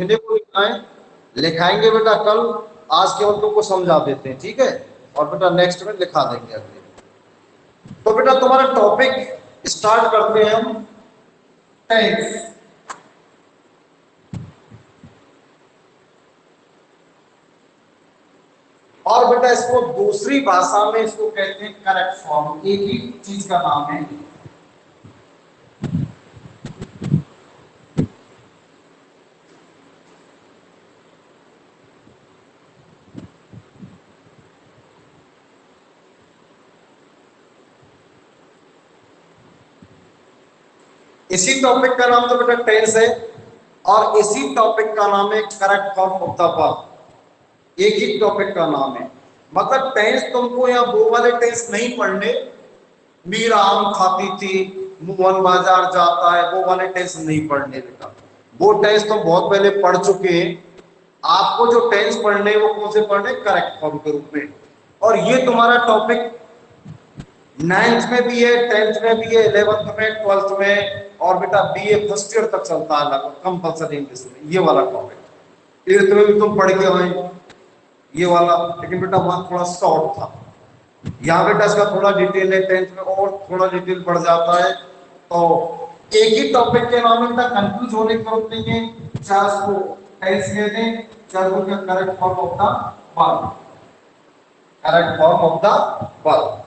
लिखने को लिखना है, लिखाएंगे बेटा कल, आज केवल तुमको समझा देते हैं, ठीक है। और बेटा नेक्स्ट में लिखा देंगे अगले। तो बेटा तुम्हारा टॉपिक स्टार्ट करते हैं हम टेंस। और बेटा इसको दूसरी भाषा में इसको कहते हैं करेक्ट फॉर्म, एक ही चीज का नाम है। इसी टॉपिक का नाम तो बेटा टेंस है, और इसी टॉपिक का नाम है correct form of the verb. एक ही टॉपिक का नाम है। मतलब टेंस तुमको यहाँ वो वाले टेंस नहीं पढ़ने, मीरा आम खाती थी, मोहन बाजार जाता है, वो वाले टेंस नहीं पढ़ने बेटा। वो टेंस तो बहुत पहले पढ़ चुके हैं। आपको जो टेंस पढ़ने वो कौन से पढ़ने, करेक्ट फॉर्म के रूप में। और ये तुम्हारा टॉपिक 9th में भी है, 10th में भी है, 11th में, 12th में, और बेटा बीए फर्स्ट ईयर तक चलता है लगभग कंपल्सरी इंग्लिश में ये वाला टॉपिक। 8th में भी तुम पढ़ के आए ये वाला, लेकिन बेटा वहां थोड़ा शॉर्ट था। यहाँ बेटा इसका थोड़ा डिटेल है, 10th में और थोड़ा डिटेल बढ़ जाता है। तो एक ही टॉपिक के नाम में बेटा कंफ्यूज होने की जरूरत नहीं है, चाहे उसको टेंस कह दें, चाहे उसको correct form of the verb, correct form of the verb.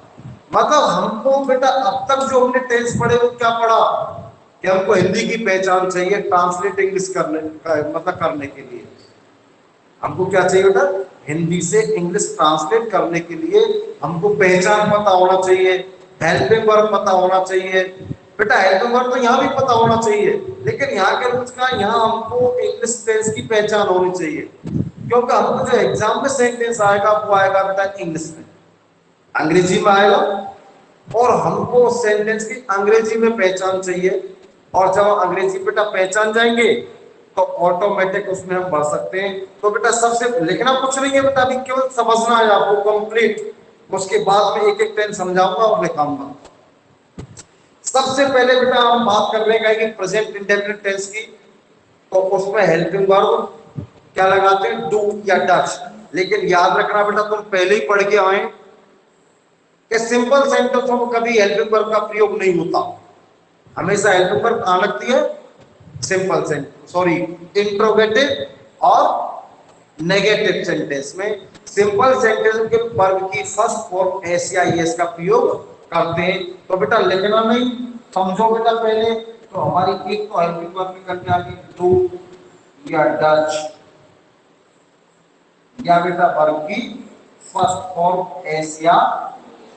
मतलब हमको बेटा अब तक जो हमने टेंस पढ़े वो क्या पढ़ा, कि हमको हिंदी की पहचान चाहिए ट्रांसलेट इंग्लिश करने मतलब करने के लिए। हमको क्या चाहिए बेटा, हिंदी से इंग्लिश ट्रांसलेट करने के लिए हमको पहचान पता होना चाहिए, हेल्पिंग वर्ब पता होना चाहिए। बेटा हेल्पिंग वर्ब तो यहाँ भी पता होना चाहिए, लेकिन यहाँ के रूल्स का, यहाँ हमको इंग्लिश टेंस की पहचान होनी चाहिए। क्योंकि हमको जो एग्जाम में सेंटेंस आएगा वो आएगा बेटा इंग्लिश में, अंग्रेजी में आएगा, और हमको सेंटेंस की अंग्रेजी में पहचान चाहिए। और जब हम अंग्रेजी बेटा पहचान जाएंगे तो ऑटोमेटिक उसमें हम बढ़ सकते हैं। तो बेटा सबसे लिखना कुछ नहीं है बेटा, अभी केवल समझना है आपको कंप्लीट। उसके बाद में एक एक टेंस समझाऊंगा और लिखाऊंगा। सबसे पहले बेटा हम बात कर रहे हैं कि प्रेजेंट इंडेफिनिट टेंस की, तो उसमें हेल्पिंग वर्ब क्या लगाते हैं, डू या डच। लेकिन याद रखना बेटा, तुम पहले ही पढ़ के आए कि सिंपल सेंटेंसों में कभी हेल्पिंग वर्ब का प्रयोग नहीं होता। हमेशा हेल्पिंग वर्ब कहां लगती है, सिंपल सेंटेंस, सॉरी, इंट्रोगेटिव और नेगेटिव सेंटेंस में। सिंपल सेंटेंस के वर्ब की फर्स्ट फॉर्म एस या एस का प्रयोग करते हैं। तो बेटा लिखना नहीं, समझो बेटा पहले। तो हमारी एक तो हेल्पिंग वर्ब में करके आगे डू या डच, या बेटा वर्ब की फर्स्ट फॉर्म एस या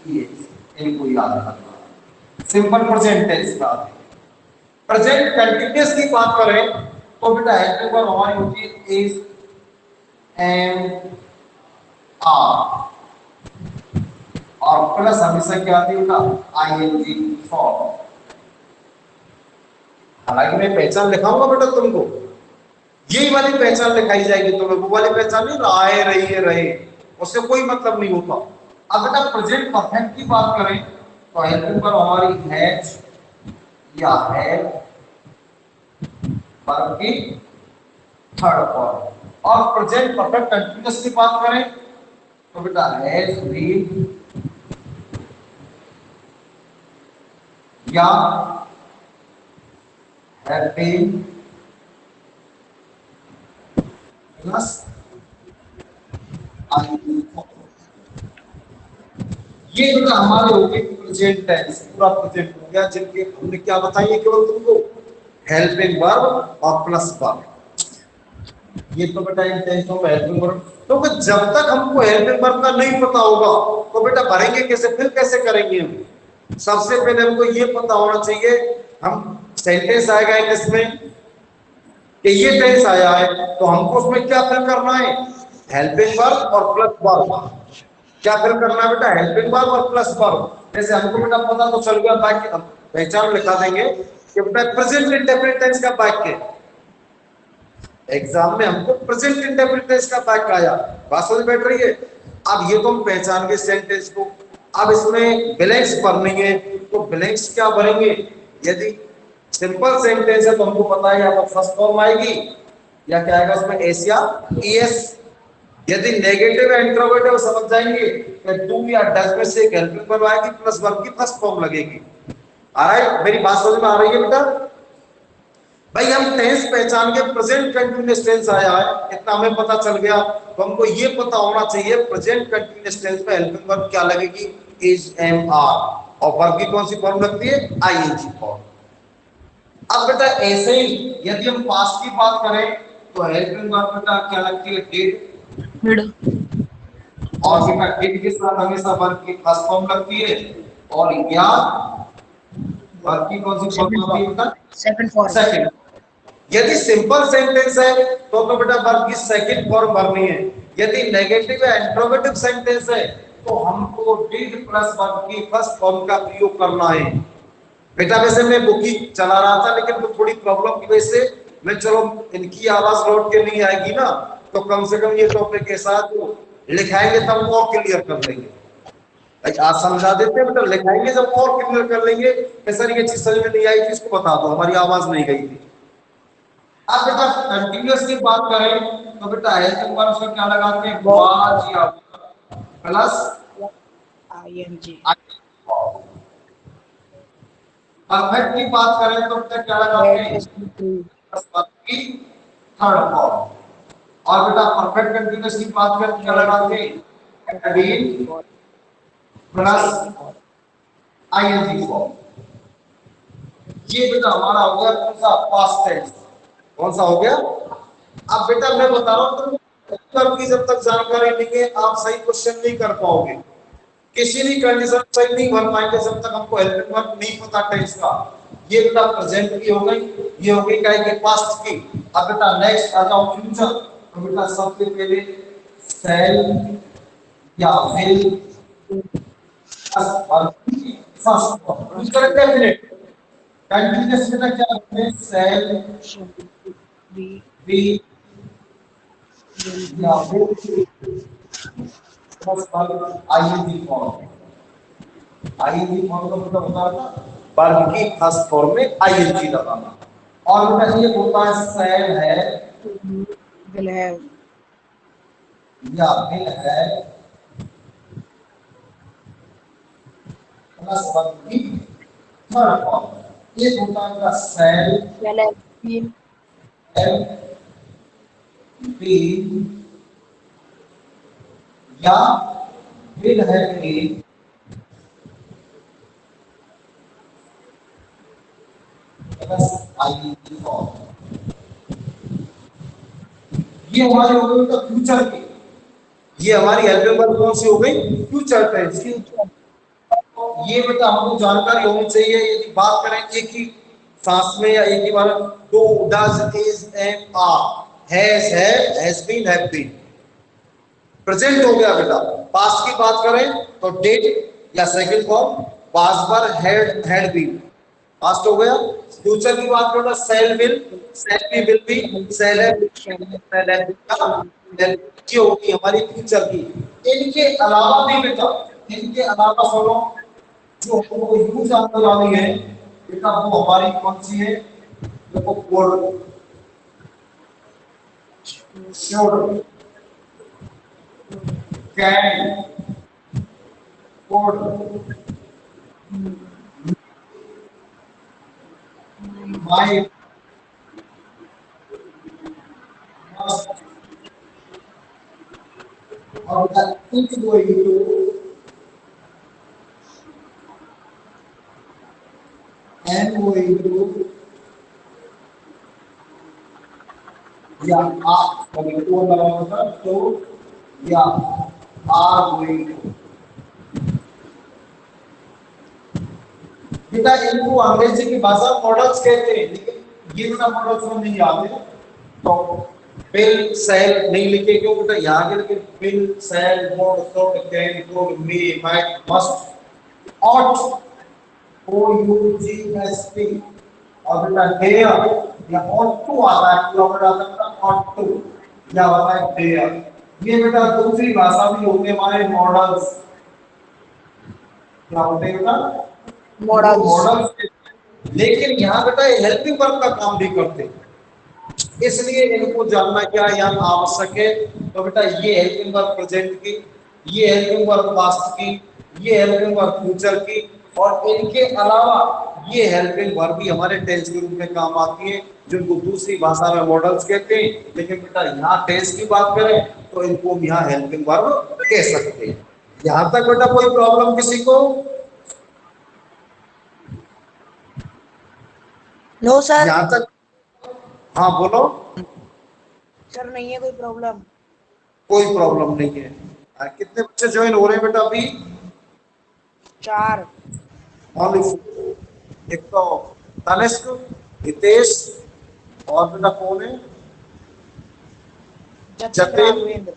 एस, इनको याद रखना। सिंपल प्रेजेंट टेंस का प्रेजेंट कंटिन्यूअस की बात करें तो बेटा हेल्पिंग वर्ब हमारी होती है इज एंड आर, और प्लस हमेशा क्या आती है बेटा, आईएनजी फॉर्म। हालांकि मैं पहचान लिखाऊंगा बेटा तुमको, यही वाली पहचान लिखाई जाएगी तुम्हें, वो वाली पहचान नहीं, आए रही है रहे, उससे कोई मतलब नहीं होता। अब बेटा प्रेजेंट परफेक्ट की बात करें तो हेल्पिंग वर्ब हमारी हैज या हैव, वर्ब की थर्ड फॉर्म। और प्रेजेंट परफेक्ट कंटीन्यूअस की बात करें तो बेटा हैज बीन या हैव बीन प्लस आई। ये बेटा हमारे हो गए प्रेजेंट टेंस, पूरा प्रेजेंट हो गया, जिनके हमने क्या बताइए केवल तुमको, हेल्पिंग वर्ब और प्लस वर्ब। ये तो बेटा इन टेंसों में हेल्पिंग वर्ब, तो जब तक हमको हेल्पिंग वर्ब का नहीं पता होगा तो बेटा भरेंगे कैसे, फिर कैसे करेंगे हम। सबसे पहले हमको ये पता होना चाहिए, हम सेंटेंस आएगा इंग्लिश में कि ये टेंस आया है, तो हमको उसमें क्या फिल करना है, हेल्पिंग वर्ब और प्लस वर्ब। क्या फिल करना है बेटा, हेल्पिंग वर्ब और प्लस वर्ब। जैसे हमको बेटा पता तो चल गया, बाकी पहचान लिखा देंगे कि बेटा प्रेजेंट इंडेफिनिट टेंस का वाक्य, एग्जाम में हमको प्रेजेंट इंडेफिनिट टेंस का वाक्य आया, बात समझ बैठ रही है। अब ये तो हम पहचान गए सेंटेंस को। अब इसमें ब्लैंक्स भरने हैं, तो ब्लैंक्स क्या भरेंगे, यदि सिंपल सेंटेंस है तो हमको पता है यहाँ पर फर्स्ट फॉर्म आएगी या क्या आएगा उसमें, एस या ईएस। यदि नेगेटिव है इंट्रोगेटिव समझ जाएंगे तो डू या डज में से एक हेल्पिंग वर्ब आएगी प्लस वर्ब की फर्स्ट फॉर्म लगेगी। ऑलराइट, मेरी बात समझ में आ रही है बेटा? भाई हम टेंस पहचान के प्रेजेंट कंटीन्यूअस टेंस आया है इतना हमें पता चल गया, तो हमको ये पता होना चाहिए प्रेजेंट कंटीन्यूअस टेंस में हेल्पिंग वर्ब क्या लगेगी, इज, एम, आर, और वर्ब की कौन सी फॉर्म लगती है, आईएनजी फॉर्म। अब बेटा ऐसे ही यदि हम पास्ट की बात करें तो हेल्पिंग वर्ब बेटा क्या लगती है, डिड, और बेटा डिड के साथ हमेशा वर्ब की फर्स्ट फॉर्म लगती है, और या वर्ब की कौन सी फॉर्म होती है बेटा, सेकंड फॉर्म। सेकंड। यदि सिंपल सेंटेंस है तो बेटा वर्ब की सेकंड फॉर्म भरनी है। यदि नेगेटिव या इंट्रोगेटिव सेंटेंस है तो हमको डिड प्लस वर्ब की फर्स्ट फॉर्म का प्रयोग करना है। बेटा वैसे मैं बुक ही चला रहा था लेकिन तो थोड़ी प्रॉब्लम की वजह से मैं, चलो इनकी आवाज लौट के नहीं आएगी ना, तो कम से कम ये टॉपिक के साथ लिखाएंगे तब और क्लियर कर लेंगे। आज समझा देते हैं बेटा, लिखाएंगे जब और क्लियर कर लेंगे। सर ये चीज समझ में नहीं आई थी इसको बता दो, हमारी आवाज नहीं गई थी। अब बेटा कंटिन्यूअस की बात करें तो बेटा हेल्पिंग वर्ब से क्या लगाते हैं, वाज या प्लस आईएनजी। परफेक्ट की बात करें तो बेटा क्या लगाते हैं, प्लस वर्ब की थर्ड फॉर्म। और बेटा परफेक्ट कंटिन्यूअस की बात करें तो क्या लगाते हैं, बीन प्लस आईएनजी फॉर्म। ये बेटा हमारा हो गया कौन सा, पास्ट टेंस। कौन सा हो गया? अब बेटा मैं बता रहा हूं तुम की जब तक जानकारी नहीं है आप सही क्वेश्चन नहीं कर पाओगे, किसी भी कंडीशन सही नहीं भर पाएंगे जब तक हमको हेल्पिंग वर्ब नहीं पता टेंस का। ये बेटा प्रेजेंट की हो गई, ये हो गई क्या कि पास्ट की। अब बेटा नेक्स्ट आ जाओ फ्यूचर, तो बेटा सबसे पहले शैल या will first future definite continuous बेटा क्या होते हैं, शैल बी या will plus ING form. ING form का मतलब होता है वर्ब की फर्स्ट फॉर्म में आईएनजी लगाना। और बेटा ये होता है शैल है, विल है या विल है प्लस वर्ब की थर्ड फॉर्म। ये होता है शैल, विल है बीन एल, बी, या विल है बी प्लस आईएनजी फॉर्म। ये हमारी हो गई तो फ्यूचर की, ये हमारी हेल्पिंग वर्ब कौन सी हो गई, फ्यूचर टेंस की। ये बेटा हमको जानकारी होनी चाहिए। यदि बात करें एक ही सांस में या एक ही बार, do, does, is, am, are, has been, have been, present हो गया बेटा। पास्ट की बात करें तो डिड या सेकंड फॉर्म, पास्ट पर हैड बीन, पास्ट हो गया। फ्यूचर की बात करें तो शैल will be, shall have, shall have की होगी हमारी फ्यूचर की। इनके अलावा भी बेटा, इनके अलावा सुनो जो हमको यूज आने वाली है बेटा वो हमारी कौन सी है, देखो could, should, can, could, might, must, और is going to, am going to, या आप गोइंग टू लगा होता तो, या आर गोइंग टू। बेटा इनको अंग्रेजी की भाषा मॉडल्स कहते हैं, लेकिन ये बेटा मॉडल्स में नहीं आते। तो विल शैल नहीं लिखे क्यों बेटा, यहाँ के लेकिन will shall would should can could may might must ought, O U G H T, और बेटा डेयर या ऑट टू आता है, तो बेटा आता है ऑट टू या होता है डेयर। ये बेटा दूसरी भाषा में होते हैं हमारे मॉडल्स। क्या होते हैं बेटा, मॉडल्स। मॉडल्स। लेकिन यहाँ बेटा हेल्पिंग वर्ब का काम भी करते हैं। इसलिए इनको जानना क्या यहाँ आवश्यक है। तो बेटा ये हेल्पिंग वर्ब प्रेजेंट की, ये हेल्पिंग वर्ब पास्ट की, ये हेल्पिंग वर्ब फ्यूचर की, और इनके अलावा ये हेल्पिंग वर्ब भी हमारे टेंस के रूप में काम आती है, जिनको दूसरी भाषा में मॉडल्स कहते हैं, लेकिन बेटा यहाँ टेंस की बात करें तो इनको हम यहाँ हेल्पिंग वर्ब कह सकते हैं। यहां तक बेटा कोई प्रॉब्लम किसी को? No sir. यहां तक? हाँ बोलो। सर नहीं है कोई प्रॉब्लम। कोई प्रॉब्लम नहीं है। कितने बच्चे ज्वाइन हो रहे हैं बेटा अभी? 4। ओनली। एक तो तनिष्क, हितेश, और बेटा कौन है? जतिन जतिन, राघवेंद्र।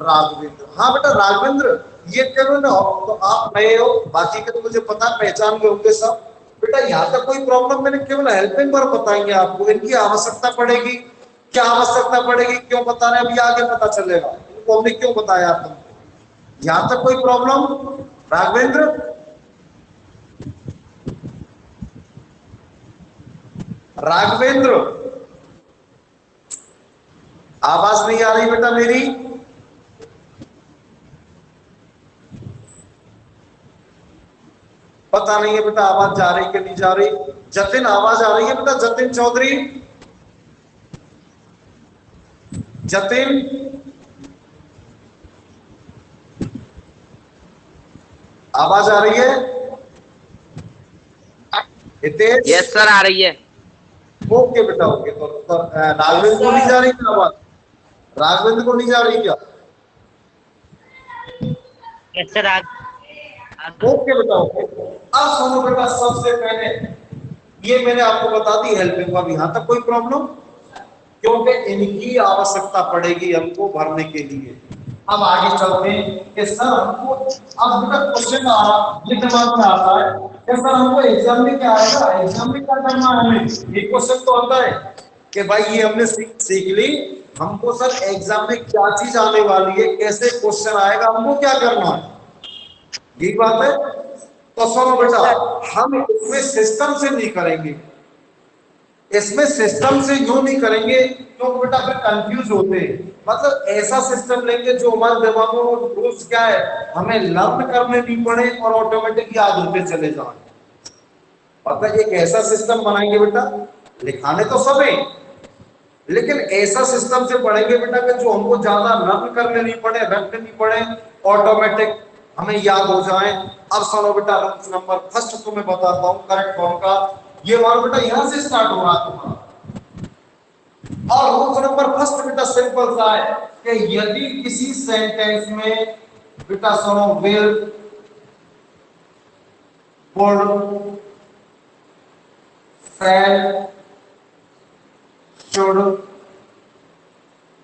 राघवेंद्र। हाँ बेटा राघवेंद्र, ये करो ना, तो आप नए हो, बाकी के तो मुझे पता पहचान गए होंगे सब। बेटा यहाँ तक कोई प्रॉब्लम, मैंने केवल हेल्पिंग वर्ब बताएंगे आपको, इनकी आवश्यकता पड़ेगी क्या? आवश्यकता पड़ेगी क्यों बता रहे हैं अभी आगे पता चलेगा, इनको हमने क्यों बताया तुमको। यहाँ तक कोई प्रॉब्लम राघवेंद्र? राघवेंद्र आवाज नहीं आ रही बेटा मेरी? पता नहीं है बेटा आवाज जा रही कि नहीं जा रही। जतिन आवाज आ रही है बेटा? जतिन चौधरी, जतिन, आवाज आ रही है? हितेश? यस सर आ रही है। ओके बेटा ओके। तो राघवेंद्र को नहीं जा रही क्या आवाज? राघवेंद्र को नहीं जा रही क्या? यस सर ओके बेटा ओके। अब सुनो बेटा, सबसे पहले ये मैंने आपको बता दी हेल्पिंग वर्ब, यहां तक कोई प्रॉब्लम? क्योंकि इनकी आवश्यकता पड़ेगी हमको भरने के लिए। अब आगे चलते हैं कि सर हमको, अब बेटा क्वेश्चन आ रहा, ये दिमाग में आता है कि सर हमको एग्जाम में क्या आएगा, एग्जाम में क्या करना है हमें, ये क्वेश्चन तो आता है कि भाई ये हमने सीख ली, हमको सर एग्जाम में क्या चीज आने वाली है, कैसे क्वेश्चन आएगा, हमको क्या करना है, यही बात है। तो सुनो बेटा, हम इसमें सिस्टम से नहीं करेंगे, इसमें सिस्टम से यूं नहीं करेंगे क्योंकि बेटा फिर कंफ्यूज होते हैं। मतलब ऐसा सिस्टम लेंगे जो हमारे दिमाग में रूल्स क्या है, हमें लर्न करने नहीं पड़े और ऑटोमेटिक याद होते चले जाए। मतलब एक ऐसा सिस्टम बनाएंगे बेटा, लिखाने तो सब है, लेकिन ऐसा सिस्टम से पढ़ेंगे बेटा कि जो हमको ज्यादा लर्न करने नहीं पड़े, रटने नहीं पड़े, ऑटोमेटिक हमें याद हो जाए। अब सुनो बेटा, रूल्स नंबर फर्स्ट तुम्हें बताता हूं करेक्ट फॉर्म का। ये मान बेटा यहां से स्टार्ट हो रहा है तुम्हारा, और रूल्स नंबर फर्स्ट बेटा सिंपल सा है कि यदि किसी सेंटेंस में बेटा सुनो will, would, shall, should,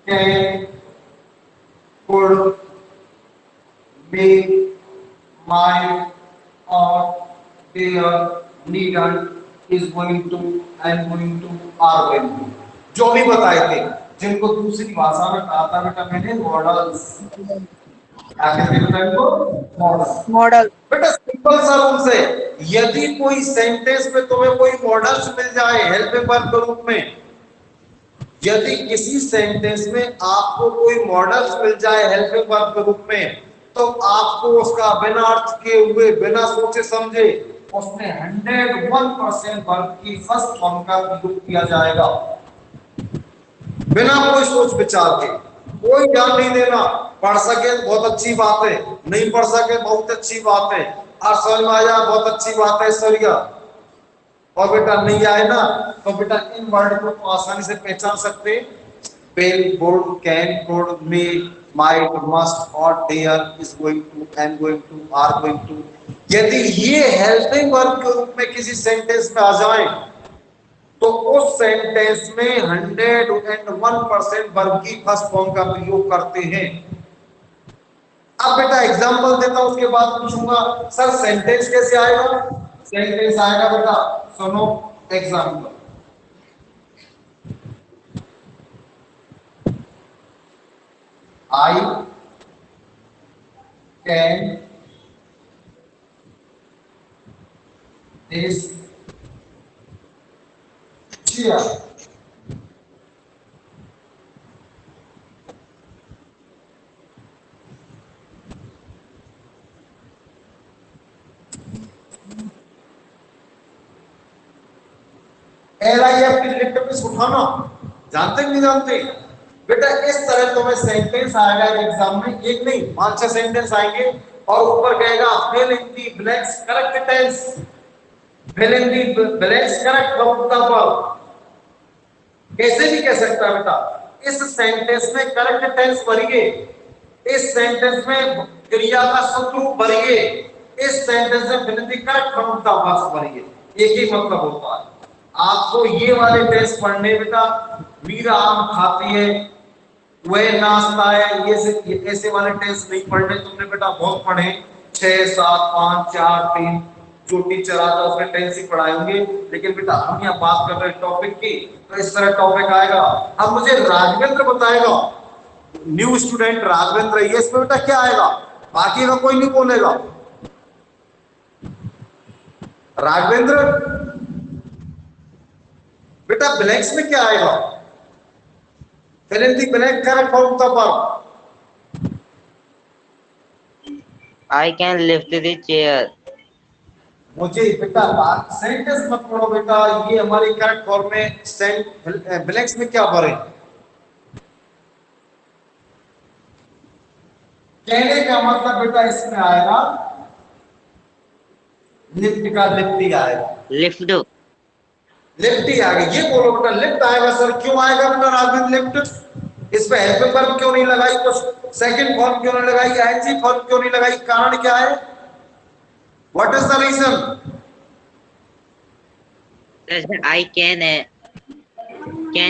can, could, may, might, ought, dare, needn't, is going to, and going to, are going to, जो भी बताए थे, जिनको दूसरी भाषा में कहा था बेटा मैंने मॉडल्स, क्या कहते हैं बेटा इनको? मॉडल। मॉडल। बेटा सिंपल सा रूल है, यदि कोई सेंटेंस में तुम्हें कोई मॉडल्स मिल जाए हेल्पिंग वर्ब के रूप में, यदि किसी सेंटेंस में आपको कोई मॉडल्स मिल जाए हेल्पिंग वर्ब के रूप में, तो आपको उसका बिना अर्थ के हुए, बिना सोचे समझे, उसमें 101% वर्ब की फर्स्ट फॉर्म का प्रयोग किया जाएगा, बिना कोई सोच विचार के। कोई ध्यान नहीं देना, पढ़ सके तो बहुत अच्छी बात है, नहीं पढ़ सके बहुत अच्छी बात है, और समझ में आ जाए बहुत अच्छी बात है सरिया, और बेटा नहीं आए ना तो बेटा इन वर्ड को तो आसानी से पहचान सकते, will, would, can, could, may, might, must, ought, dare, is going to, and going to, are going to, यदि ये हेल्पिंग वर्ब के रूप में किसी सेंटेंस में आ जाए तो उस सेंटेंस में 101% वर्ब की फर्स्ट फॉर्म का प्रयोग करते हैं। अब बेटा एग्जांपल देता हूं, उसके बाद पूछूंगा सर सेंटेंस कैसे आएगा। सेंटेंस आएगा बेटा, सुनो example, I can this chair, LIFT lift उठाना, जानते नहीं जानते बेटा? इस तरह तुम्हें सेंटेंस आएगा एग्जाम में, एक नहीं 5-6 सेंटेंस आएंगे और ऊपर कहेगा fill in the blanks correct tense, fill in the blanks correct verb. कैसे भी कह सकता है बेटा, इस सेंटेंस में करेक्ट टेंस भरिए, इस सेंटेंस में क्रिया का शत्रु भरिए, इस सेंटेंस में fill in the correct verb भरिए, एक ही मतलब होता है। आपको ये वाले टेंस पढ़ने बेटा, मीरा आम खाती है, वह नाचता है, ये ऐसे वाले टेंस नहीं पढ़ने तुमने बेटा, बहुत पढ़े 6 7 5 4 3 जो टीचर आता उसने टेंस ही पढ़ाए होंगे, लेकिन बेटा हम यहाँ बात कर रहे हैं टॉपिक की, तो इस तरह टॉपिक आएगा। अब मुझे राघवेंद्र बताएगा, न्यू स्टूडेंट राघवेंद्र, ये इसमें बेटा क्या आएगा, बाकी का कोई नहीं बोलेगा। राघवेंद्र बेटा ब्लैंक्स में क्या आएगा, fill in the blank correct form of the verb. I can lift the chair. मुझे बेटा सेंटेंस मत पढ़ो बेटा, ये हमारी करेक्ट फॉर्म में ब्लैंक्स में क्या भरे, कहने का मतलब बेटा इसमें आएगा लिफ्ट का लिफ्ट ही आएगा, Lift. लिफ्ट ही आएगा। ये बोलो बेटा लिफ्ट आएगा सर, क्यों आएगा बेटा राघवेंद्र लिफ्ट? इस पे हेल्पिंग वर्ब क्यों नहीं लगाई, कुछ सेकंड फॉर्म क्यों नहीं लगाई, आईएनजी फॉर्म क्यों नहीं लगाई, कारण क्या है, what is the reason? I can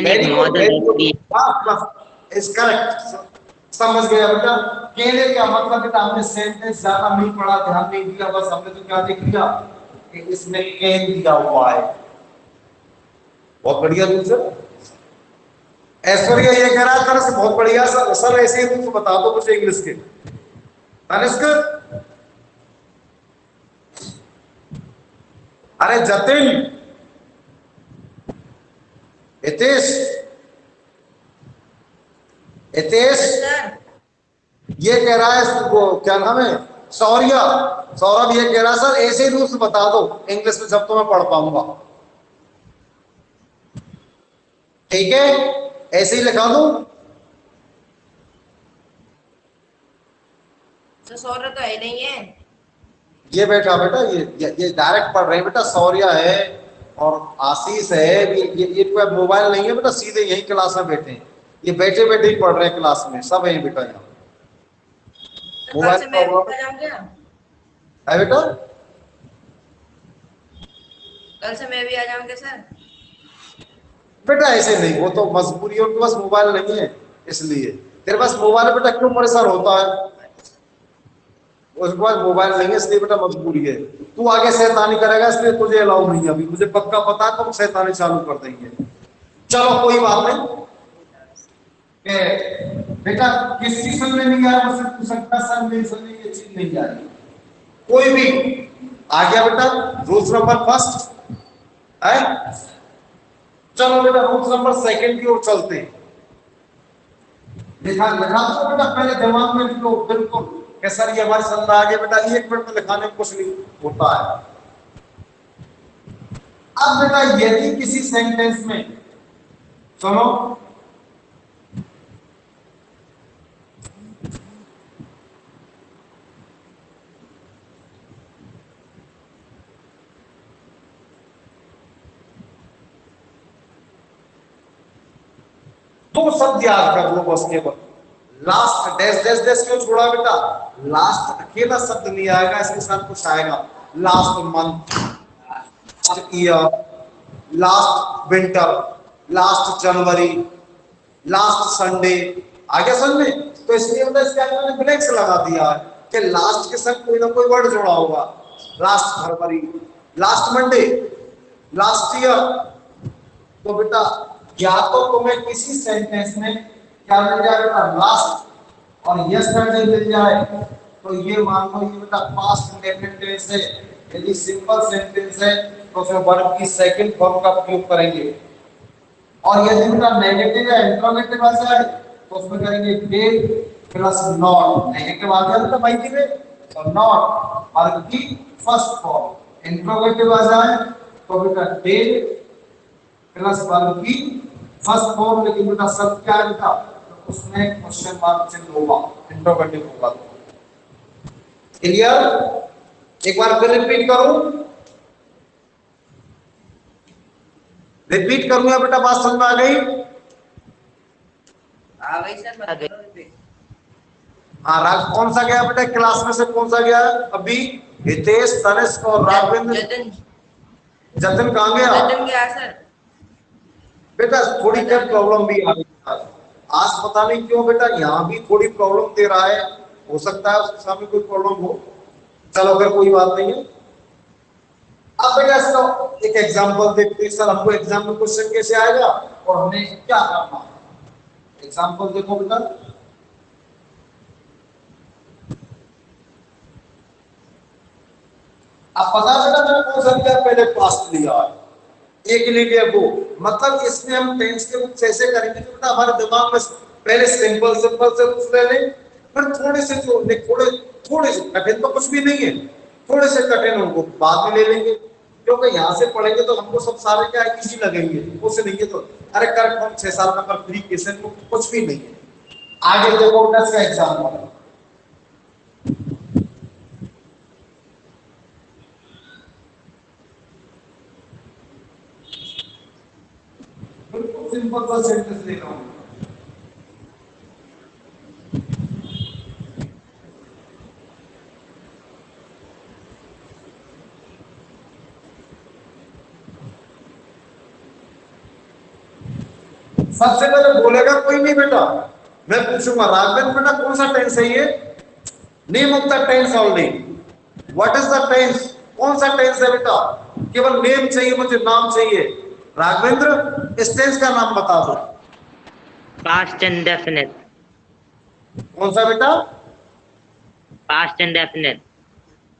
एक मॉडल इज करेक्ट, समझ गया बेटा। कहने का मतलब बेटा हमने सेंटेंस ज्यादा नहीं पढ़ा, ध्यान नहीं दिया, बस हमने तो क्या देख लिया कि इसमें कैन दिया हुआ है। बहुत बढ़िया रूल सर, ऐश्वर्या ये कह रहा था से बहुत बढ़िया सर, सर ऐसे ही रूल बता दो मुझे इंग्लिश के। तनिष्क, अरे जतिन, हितेश, हितेश ये कह रहा है, वो क्या नाम है, सौर्या, सौरभ ये कह रहा है सर ऐसे ही रूल्स बता दो इंग्लिश में जब तो मैं पढ़ पाऊंगा। ठीक है, ऐसे ही लिखा दूं? सौर्य तो है नहीं है, ये बैठा बेटा, ये डायरेक्ट पढ़ रहे हैं बेटा, सौर्या है और आशीष है, ये मोबाइल नहीं है बेटा, सीधे यही क्लास में बैठे हैं, ये बैठे बैठे ही पढ़ रहे हैं क्लास में, सब है बेटा यहाँ। मोबाइल है बेटा, कल से मैं भी आ जाऊंगा सर। बेटा ऐसे नहीं, वो तो मजबूरी है, उनके पास मोबाइल नहीं है इसलिए। तेरे पास मोबाइल है बेटा, क्यों परेशान होता है? उसके पास मोबाइल नहीं है इसलिए बेटा मजबूरी है। तू आगे शैतानी करेगा इसलिए तुझे अलाउ नहीं है, अभी मुझे पक्का पता है तो शैतानी चालू कर देंगे। चलो कोई बात नहीं, बेटा किसकी समझ में नहीं आ रहा, मुझसे पूछ सकता सर मेरी समझ में ये चीज नहीं आ रही, कोई भी आ गया बेटा। रूल्स नंबर फर्स्ट है, चलो बेटा रूल्स नंबर सेकंड की ओर चलते हैं। लिखा लिखा तो बेटा पहले दिमाग में लिखो बिल्कुल कि सर ये हमारी समझ आ गया बेटा, 1 मिनट में लिखाने में कुछ नहीं होता है। अब बेटा यदि किसी सेंटेंस में, सुनो, दो शब्द याद कर लो बस, केवल लास्ट डैश डैश डैश क्यों छोड़ा बेटा? लास्ट अकेला शब्द नहीं आएगा, इसके साथ कुछ आएगा, last month, last year, last winter, last January, last Sunday, आगे समझ में? तो इसलिए मतलब इसके आगे मैंने ब्लैंक्स लगा दिया है कि लास्ट के साथ कोई ना कोई वर्ड जोड़ा होगा। लास्ट फरवरी, लास्ट मंडे, लास्ट ईयर। तो बेटा या तो तुम्हें किसी सेंटेंस में क्या मिल जाएगा, लास्ट और यस्टरडे मिल जाए, तो ये मान लो ये बेटा पास्ट इंडेफिनिट टेंस है। यदि सिंपल सेंटेंस है तो उसमें वर्ब की सेकंड फॉर्म का उपयोग करेंगे, और यदि बेटा नेगेटिव या इंट्रोगेटिव आ जाए तो उसमें करेंगे डिड प्लस नॉट। नेगेटिव आ गया बेटा भाई जी में, तो नॉट वर्ब की फर्स्ट फॉर्म। इंट्रोगेटिव आ जाए तो बेटा डिड प्लस वर्ब की फर्स्ट फॉर्म, लेकिन बेटा सब क्या है बेटा, तो उसमें क्वेश्चन मार्क चिन्ह होगा, इंटरोगेटिव होगा। क्लियर? एक बार फिर रिपीट करूं, रिपीट करूंगा बेटा, बात समझ में आ गई? आ गई सर, बता दो रिपीट। हाँ, राग कौन सा गया बेटा क्लास में से, कौन सा गया अभी? हितेश, तनिष्क और राघवेंद्र। जतिन, जतिन कहाँ गया जतिन गया सर। बेटा? थोड़ी क्या प्रॉब्लम भी आ रही है आज, पता नहीं क्यों बेटा, यहाँ भी थोड़ी प्रॉब्लम दे रहा है। हो सकता है उसके सामने कोई प्रॉब्लम हो, चलो अगर कोई बात नहीं है। अब बेटा इसका एक एग्जांपल देखते हैं, सर हमको एग्जाम में क्वेश्चन कैसे आएगा और हमें क्या करना है। एग्जांपल देखो बेटा, अब पता है बेटा मैंने कौन सा लिया, पहले पास्ट लिया है, एक ले लिया वो, मतलब इसमें हम टेंस के रूप ऐसे करेंगे कि बेटा हमारे दिमाग में पहले सिंपल सिंपल से रूप ले लें, फिर थोड़े से जो थोड़े थोड़े से कठिन तो कुछ भी नहीं है, थोड़े से कठिन उनको बाद में ले लेंगे, क्योंकि यहाँ से पढ़ेंगे तो हमको सब सारे क्या इजी लगेंगे, कुछ नहीं है तो अरे कर कौन 6 साल का कर फ्री केसन कुछ भी नहीं है। आगे देखो बेटा का एग्जाम्पल, बिल्कुल सिंपल सा सेंटेंस लिखा हूं, सबसे पहले बोलेगा कोई नहीं बेटा, मैं पूछूंगा राघवेंद्र बेटा कौन सा टेंस है ये, name of the tense only, what is the tense, कौन सा टेंस है बेटा, केवल नेम चाहिए मुझे, नाम चाहिए। राघवेंद्र इस टेंस का नाम बता दो। Past indefinite. कौन सा बेटा? Past indefinite.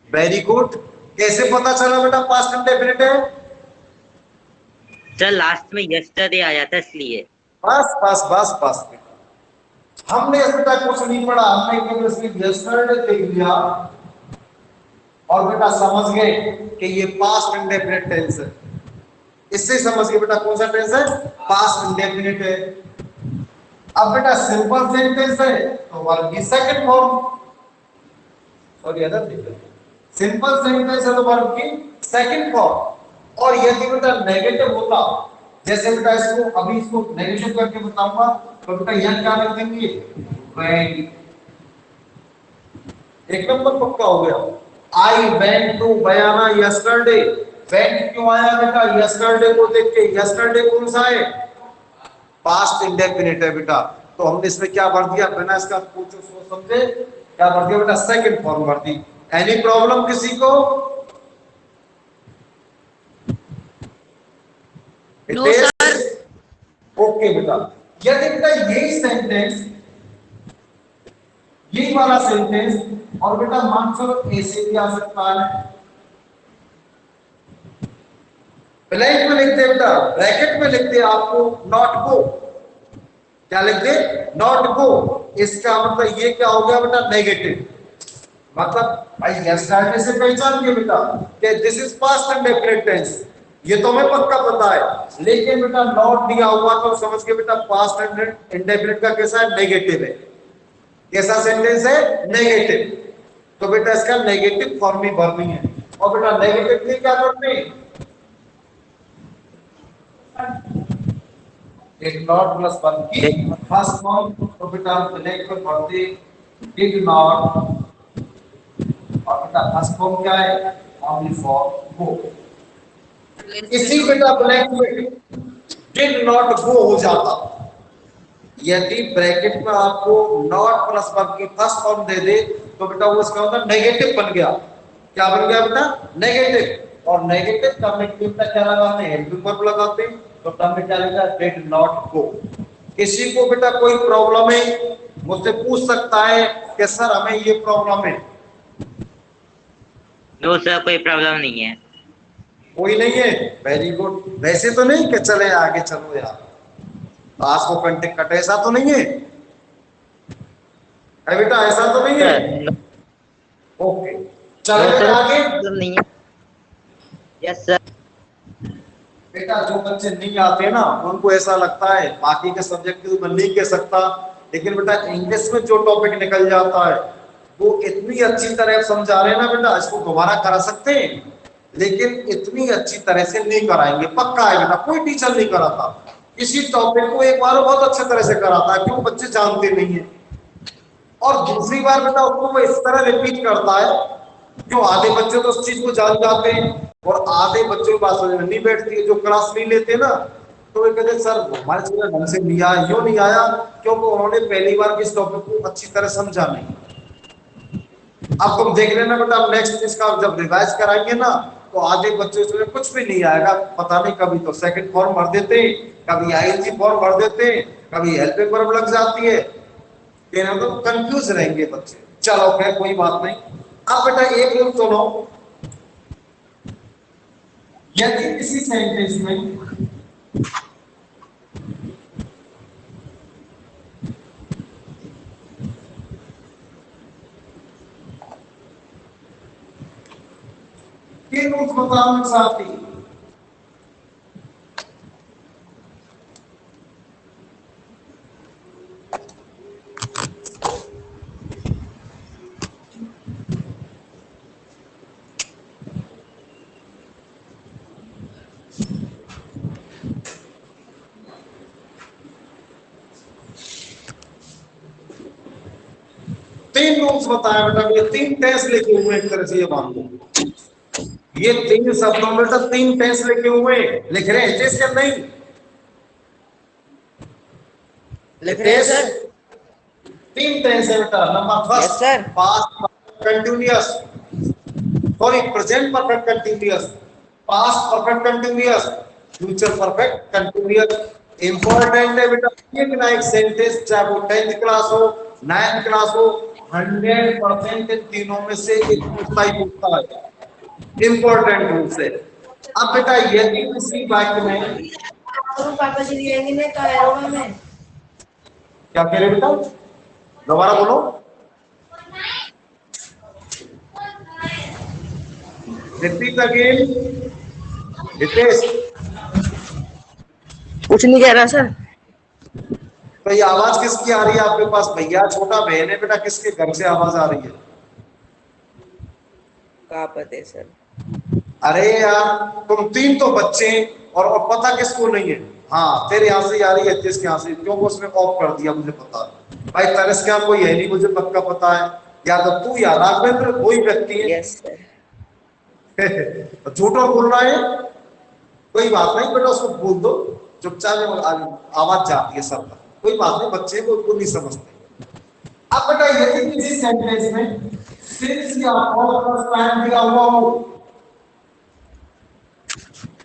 Very good. कैसे पता चला बेटा पास्ट इंडेफिनिट है? सर लास्ट में यस्टरडे आया था इसलिए। बस बस बस बस बेटा, हमने इस बेटा कुछ नहीं पढ़ा, हमने केवल इसकी यस्टरडे देख लिया और बेटा समझ गए कि ये पास्ट इंडेफिनिट टेंस है, इससे समझ गए बेटा कौन सा टेंस है, पास्ट इंडेफिनिट है। अब बेटा सिंपल सेंटेंस है तो वर्ब की सेकंड फॉर्म, सॉरी अदर देखो, सिंपल सेंटेंस है तो वर्ब की सेकंड फॉर्म। और यदि बेटा नेगेटिव होता, जैसे बेटा इसको अभी इसको नेगेटिव करके बताऊंगा, तो बेटा यहां क्या लिख देंगे, वेंट, एक नंबर पक्का हो गया। I went to Bayana yesterday, went क्यों आया बेटा, यस्टरडे को देख के, यस्टरडे कौन सा है, पास्ट इंडेफिनिट है बेटा, तो हमने इसमें क्या भर दिया, बिना इसका पूछो सोच समझे क्या भर दिया बेटा, सेकंड फॉर्म भर दी। एनी प्रॉब्लम किसी को? No sir. ओके बेटा, यदि बेटा यही सेंटेंस, यही वाला सेंटेंस, और बेटा मान चलो ऐसे भी आ सकता है, ब्लैंक में लिखते बेटा, ब्रैकेट में लिखते आपको नॉट गो, क्या लिखते, नॉट गो, इसका मतलब ये क्या हो गया बेटा, नेगेटिव, मतलब भाई यस्टरडे से पहचान के बेटा कि this is past indefinite tense, ये तो हमें पक्का पता है, लेकिन बेटा नॉट दिया हुआ तो समझ के बेटा पास्ट इंडेफिनिट का कैसा है, नेगेटिव है, कैसा सेंटेंस है, नेगेटिव, तो बेटा इसका नेगेटिव फॉर्म ही भरनी है। और बेटा नेगेटिव के लिए क्या करते हैं, डिड नॉट प्लस वर्ब की फर्स्ट फॉर्म, तो बेटा ब्लैंक पर भरते डिड नॉट, और बेटा फर्स्ट फॉर्म क्या है, ओनली फॉर गो, इसी बेटा ब्लैंक में डिड नॉट गो हो जाता, यदि ब्रैकेट में आपको नॉट प्लस वर्ब की फर्स्ट फॉर्म दे दे तो बेटा वो इसका मतलब नेगेटिव बन गया, क्या बन गया बेटा, नेगेटिव, और नेगेटिव करने के लिए क्या लगाते हैं, हेल्पिंग वर्ब लगाते हैं, तो टर्म में क्या लिखा है, डिड नॉट गो। किसी को बेटा कोई प्रॉब्लम है, मुझसे पूछ सकता है कि सर हमें ये प्रॉब्लम है, नो सर कोई प्रॉब्लम नहीं है। कोई नहीं है, वेरी गुड, वैसे तो नहीं कि चले आगे चलो यार, आज को कंटेक्ट कट, ऐसा तो नहीं है बेटा, ऐसा तो नहीं है, ओके चलो आगे, प्रॉब्लम नहीं है। Yes sir. बेटा जो बच्चे नहीं आते हैं ना, उनको ऐसा लगता है बाकी के सब्जेक्ट तो मैं नहीं कह सकता, लेकिन बेटा इंग्लिश में जो टॉपिक निकल जाता है वो इतनी अच्छी तरह समझा रहे हैं ना बेटा, इसको दोबारा करा सकते हैं, लेकिन इतनी अच्छी तरह से नहीं कराएंगे, पक्का है बेटा। कोई टीचर नहीं कराता किसी टॉपिक को एक बार बहुत अच्छे तरह से कराता है, क्यों? बच्चे जानते नहीं है। और दूसरी बार बेटा उसको वो इस तरह रिपीट करता है, जो आधे बच्चे तो उस चीज को जान जाते हैं और आधे बच्चों की बात समझ में नहीं बैठती है, जो क्लास नहीं लेते ना, तो वे कहते सर हमारे चीज ढंग से नहीं आया, क्यों नहीं आया? क्योंकि उन्होंने पहली बार किस टॉपिक को अच्छी तरह समझा नहीं। अब तुम देख लेना बेटा, अब नेक्स्ट इसका जब रिवाइज कराएंगे ना, तो आधे बच्चों से कुछ भी नहीं आएगा, पता नहीं कभी तो सेकंड फॉर्म भर देते, कभी आईएनजी फॉर्म भर देते, कभी हेल्पिंग वर्ब लग जाती है, तो कंफ्यूज रहेंगे बच्चे। चलो खैर कोई बात नहीं। अब बेटा एक रूल सुनो, यदि किसी सेंटेंस में ये रूल्स बताओ साथी। तीन रूल्स बताया बेटा, ये तीन टेंस लिखे हुए एक तरह से, ये मान लो ये तीन शब्दों में बेटा तीन टेंस लिखे हुए, लिख रहे हैं जैसे नहीं लिख रहे हैं सर। तीन टेंस है बेटा। Number first, yes sir. Past continuous, sorry present perfect continuous, past perfect continuous, future perfect continuous. Important है बेटा, ये बिना एक सेंटेंस चाहे वो 10th क्लास हो 9th क्लास हो, 100% इन तीनों में से एक पूछता ही पूछता है, इंपॉर्टेंट रूप से। अब बेटा यदि किसी वाक्य में, पापा जी लेंगे नहीं तो एरोवा में। क्या कह रहे बेटा, दोबारा बोलो। Repeat again Hitesh. कुछ नहीं कह रहा सर। तो ये आवाज किसकी आ रही है आपके पास? भैया छोटा बहन है बेटा, किसके घर से आवाज आ रही है? क्या पता है सर। अरे यार तुम तीन तो बच्चे और पता किसको नहीं है? हाँ तेरे यहाँ से आ रही है, किसके यहाँ से? क्योंकि उसने ऑफ कर दिया, मुझे पता है भाई, तरस क्या कोई है नहीं, मुझे पक्का पता है, या तो तू या राघवेंद्र कोई व्यक्ति है। Yes sir. झूठ और बोल रहा है, कोई बात नहीं बेटा, उसको बोल दो चुपचाप, आवाज जाती है सब, कोई बात नहीं, बच्चे को उनको नहीं समझते। अब बेटा यदि किसी सेंटेंस में सिंस या फॉर प्लस टाइम दिया हुआ हो,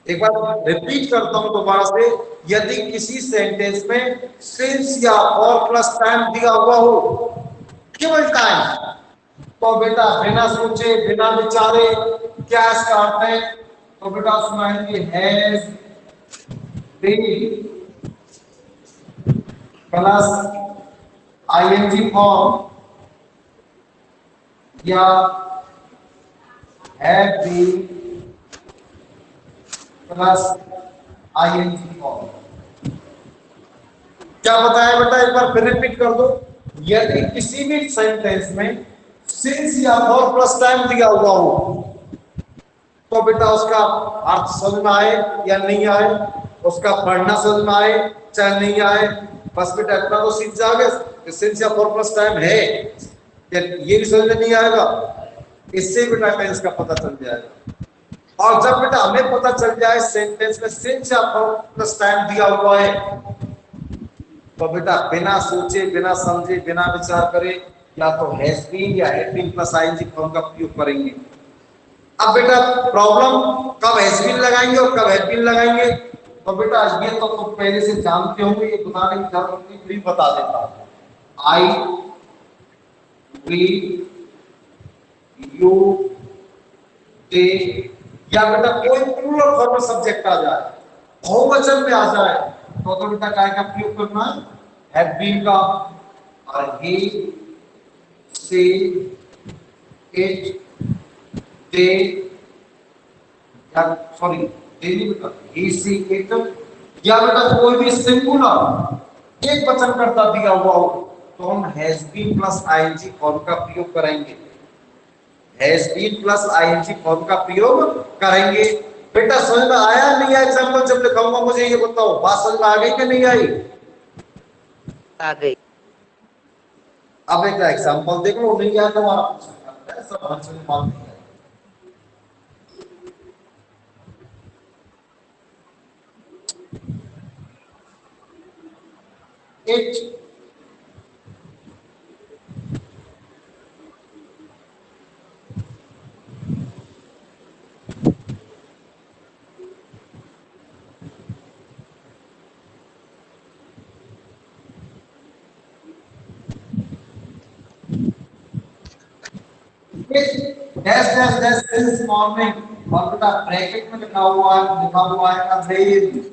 एक बार रिपीट करता हूं दोबारा से, यदि किसी सेंटेंस में सिंस या फॉर प्लस टाइम दिया हुआ हो, केवल टाइम, तो बेटा बिना सोचे बिना विचारे क्या इसका अर्थ है? तो बेटा सुनाएंगे has been plus ING form या have been plus ING form. क्या बताया बेटा, एक बार फिर रिपीट कर दो। यदि किसी भी सेंटेंस में सिंस या फॉर प्लस टाइम दिया हुआ हो, तो बेटा उसका अर्थ समझ में आए या नहीं आए, उसका पढ़ना समझ में आए चाहे नहीं आए, बस बेटा इतना तो सीख जाओगे सिंस या फॉर प्लस टाइम है, ये भी समझ में नहीं आएगा, इससे बेटा टेंस का पता चल जाएगा। और जब बेटा हमें पता चल जाए सेंटेंस में सिंस या फॉर प्लस टाइम दिया हुआ है, तो बेटा बिना सोचे बिना समझे बिना विचार करे या तो हैज बीन या had been plus ING form का प्रयोग करेंगे। अब बेटा प्रॉब्लम कब हैज बीन लगाएंगे और कब हैड बीन लगाएंगे, तो बेटा ये तो तुम पहले से जानते होंगे, ये बताने की जरूरत नहीं, भी बता देता हूं। आई वी यू दे, या बेटा कोई प्लूरल फॉर्म में सब्जेक्ट आ जाए, बहुवचन में आ जाए, तो बेटा काय का प्रयोग करना है? हैव बीन का। और ही सी इट दे, सॉरी नहीं बेटा, ही सी इट, या बेटा कोई भी सिंगुलर एक वचन कर्ता दिया हुआ हो तो हम has been plus ING form का प्रयोग करेंगे, has been plus ING form का प्रयोग करेंगे। बेटा समझ में आया नहीं आया? एग्जांपल जब लिखाऊंगा मुझे ये बताओ, बात समझ में आ गई कि नहीं आई? आ गई। अब एक एग्जांपल देख लो, नहीं आया तो हमारा पूछ सकता है, सब हर चीज बात नहीं है। It dash dash dash since morning, और बेटा ब्रैकेट में लिखा हुआ है अब्रेन,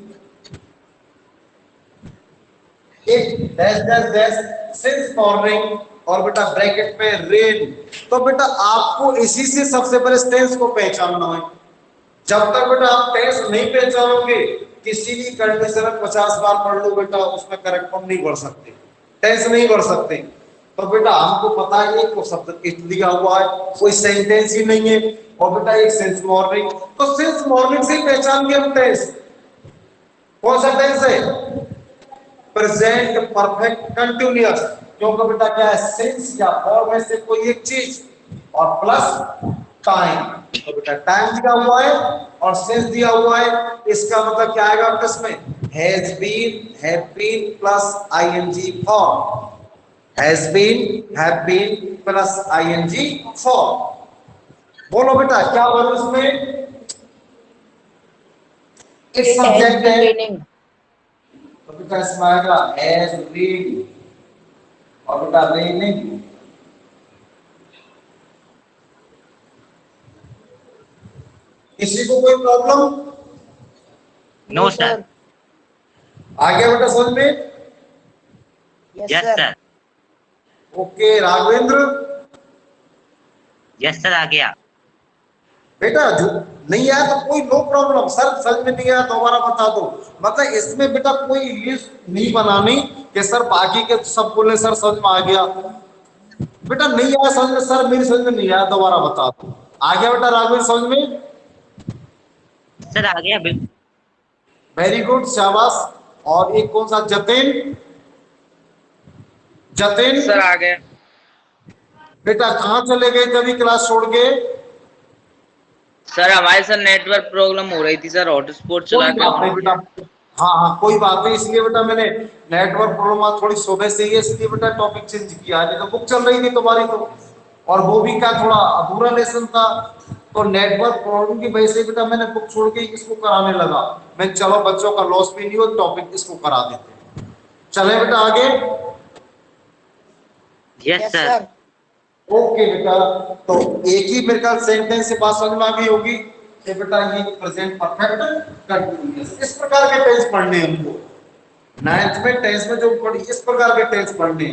एक dash dash dash since morning और बेटा ब्रैकेट में रेन। तो बेटा आपको इसी से सबसे पहले टेंस को पहचानना है। जब तक बेटा आप टेंस नहीं पहचानोगे, किसी भी कंडीशन में 50 बार पढ़ लो बेटा, उसमें करेक्ट फॉर्म नहीं बढ़ सकते, टेंस नहीं बढ़ सकते। तो बेटा हमको पता है एक शब्द इट दिया हुआ है, कोई सेंटेंस ही नहीं है, और बेटा एक सिंस मॉर्निंग, तो सिंस मॉर्निंग से पहचान के हम टेंस, कौन सा टेंस है? Present perfect continuous. क्योंकि बेटा क्या है, सिंस या फॉर में से कोई एक चीज और प्लस टाइम, तो बेटा टाइम दिया हुआ है और सिंस दिया हुआ है, इसका मतलब क्या आएगा आपके इसमें? Has been, have been plus ING for, has been, have been plus ING for. बोलो बेटा क्या बोलो इसमें? इस सब्जेक्ट है, रेनिंग। तो बेटा इसमें आएगा हैज बीन और बेटा रेनिंग। किसी को कोई प्रॉब्लम? No sir. आ गया बेटा समझ में? Yes sir. Okay Raghavendra. Yes sir, आ गया। बेटा जो नहीं आया तो कोई नो प्रॉब्लम, सर समझ में नहीं आया दोबारा बता दो। मतलब इसमें बेटा कोई लिस्ट नहीं बनानी कि सर बाकी के सब बोले सर समझ में आ गया, बेटा नहीं आया समझ में, सर मेरी समझ में नहीं आया दोबारा बता दो। आ गया बेटा राघवेंद्र समझ में? सर आ गया बिल्कुल। वेरी गुड, शाबाश। और एक कौन सा, जतिन? जतिन सर आ गए। बेटा कहाँ चले गए तभी क्लास छोड़ के? सर हमारे सर नेटवर्क प्रॉब्लम हो रही थी सर, हॉटस्पॉट चला कोई के बात ऑन नहीं किया। बेटा, हाँ हाँ कोई बात नहीं, इसलिए बेटा मैंने नेटवर्क प्रॉब्लम थोड़ी सुबह से ही है, इसलिए बेटा टॉपिक चेंज किया, नहीं तो बुक चल रही थी तुम्हारी तो, और वो भी क्या थोड़ा अधूरा लेसन था, तो नेटवर्क प्रॉब्लम की वजह से बेटा मैंने बुक छोड़ के इसको कराने लगा। मैं चलो बच्चों का लॉस भी नहीं हो, टॉपिक इसको करा देते हैं। चले बेटा आगे। Yes sir. ओके बेटा, तो एक ही मेरे ख्याल सेंटेंस से बात समझ में आ गई होगी कि बेटा ये प्रेजेंट परफेक्ट कंटिन्यूअस, इस प्रकार के टेंस पढ़ने हमको नाइन्थ में टेंस में जो पढ़ी, इस प्रकार के टेंस पढ़ने।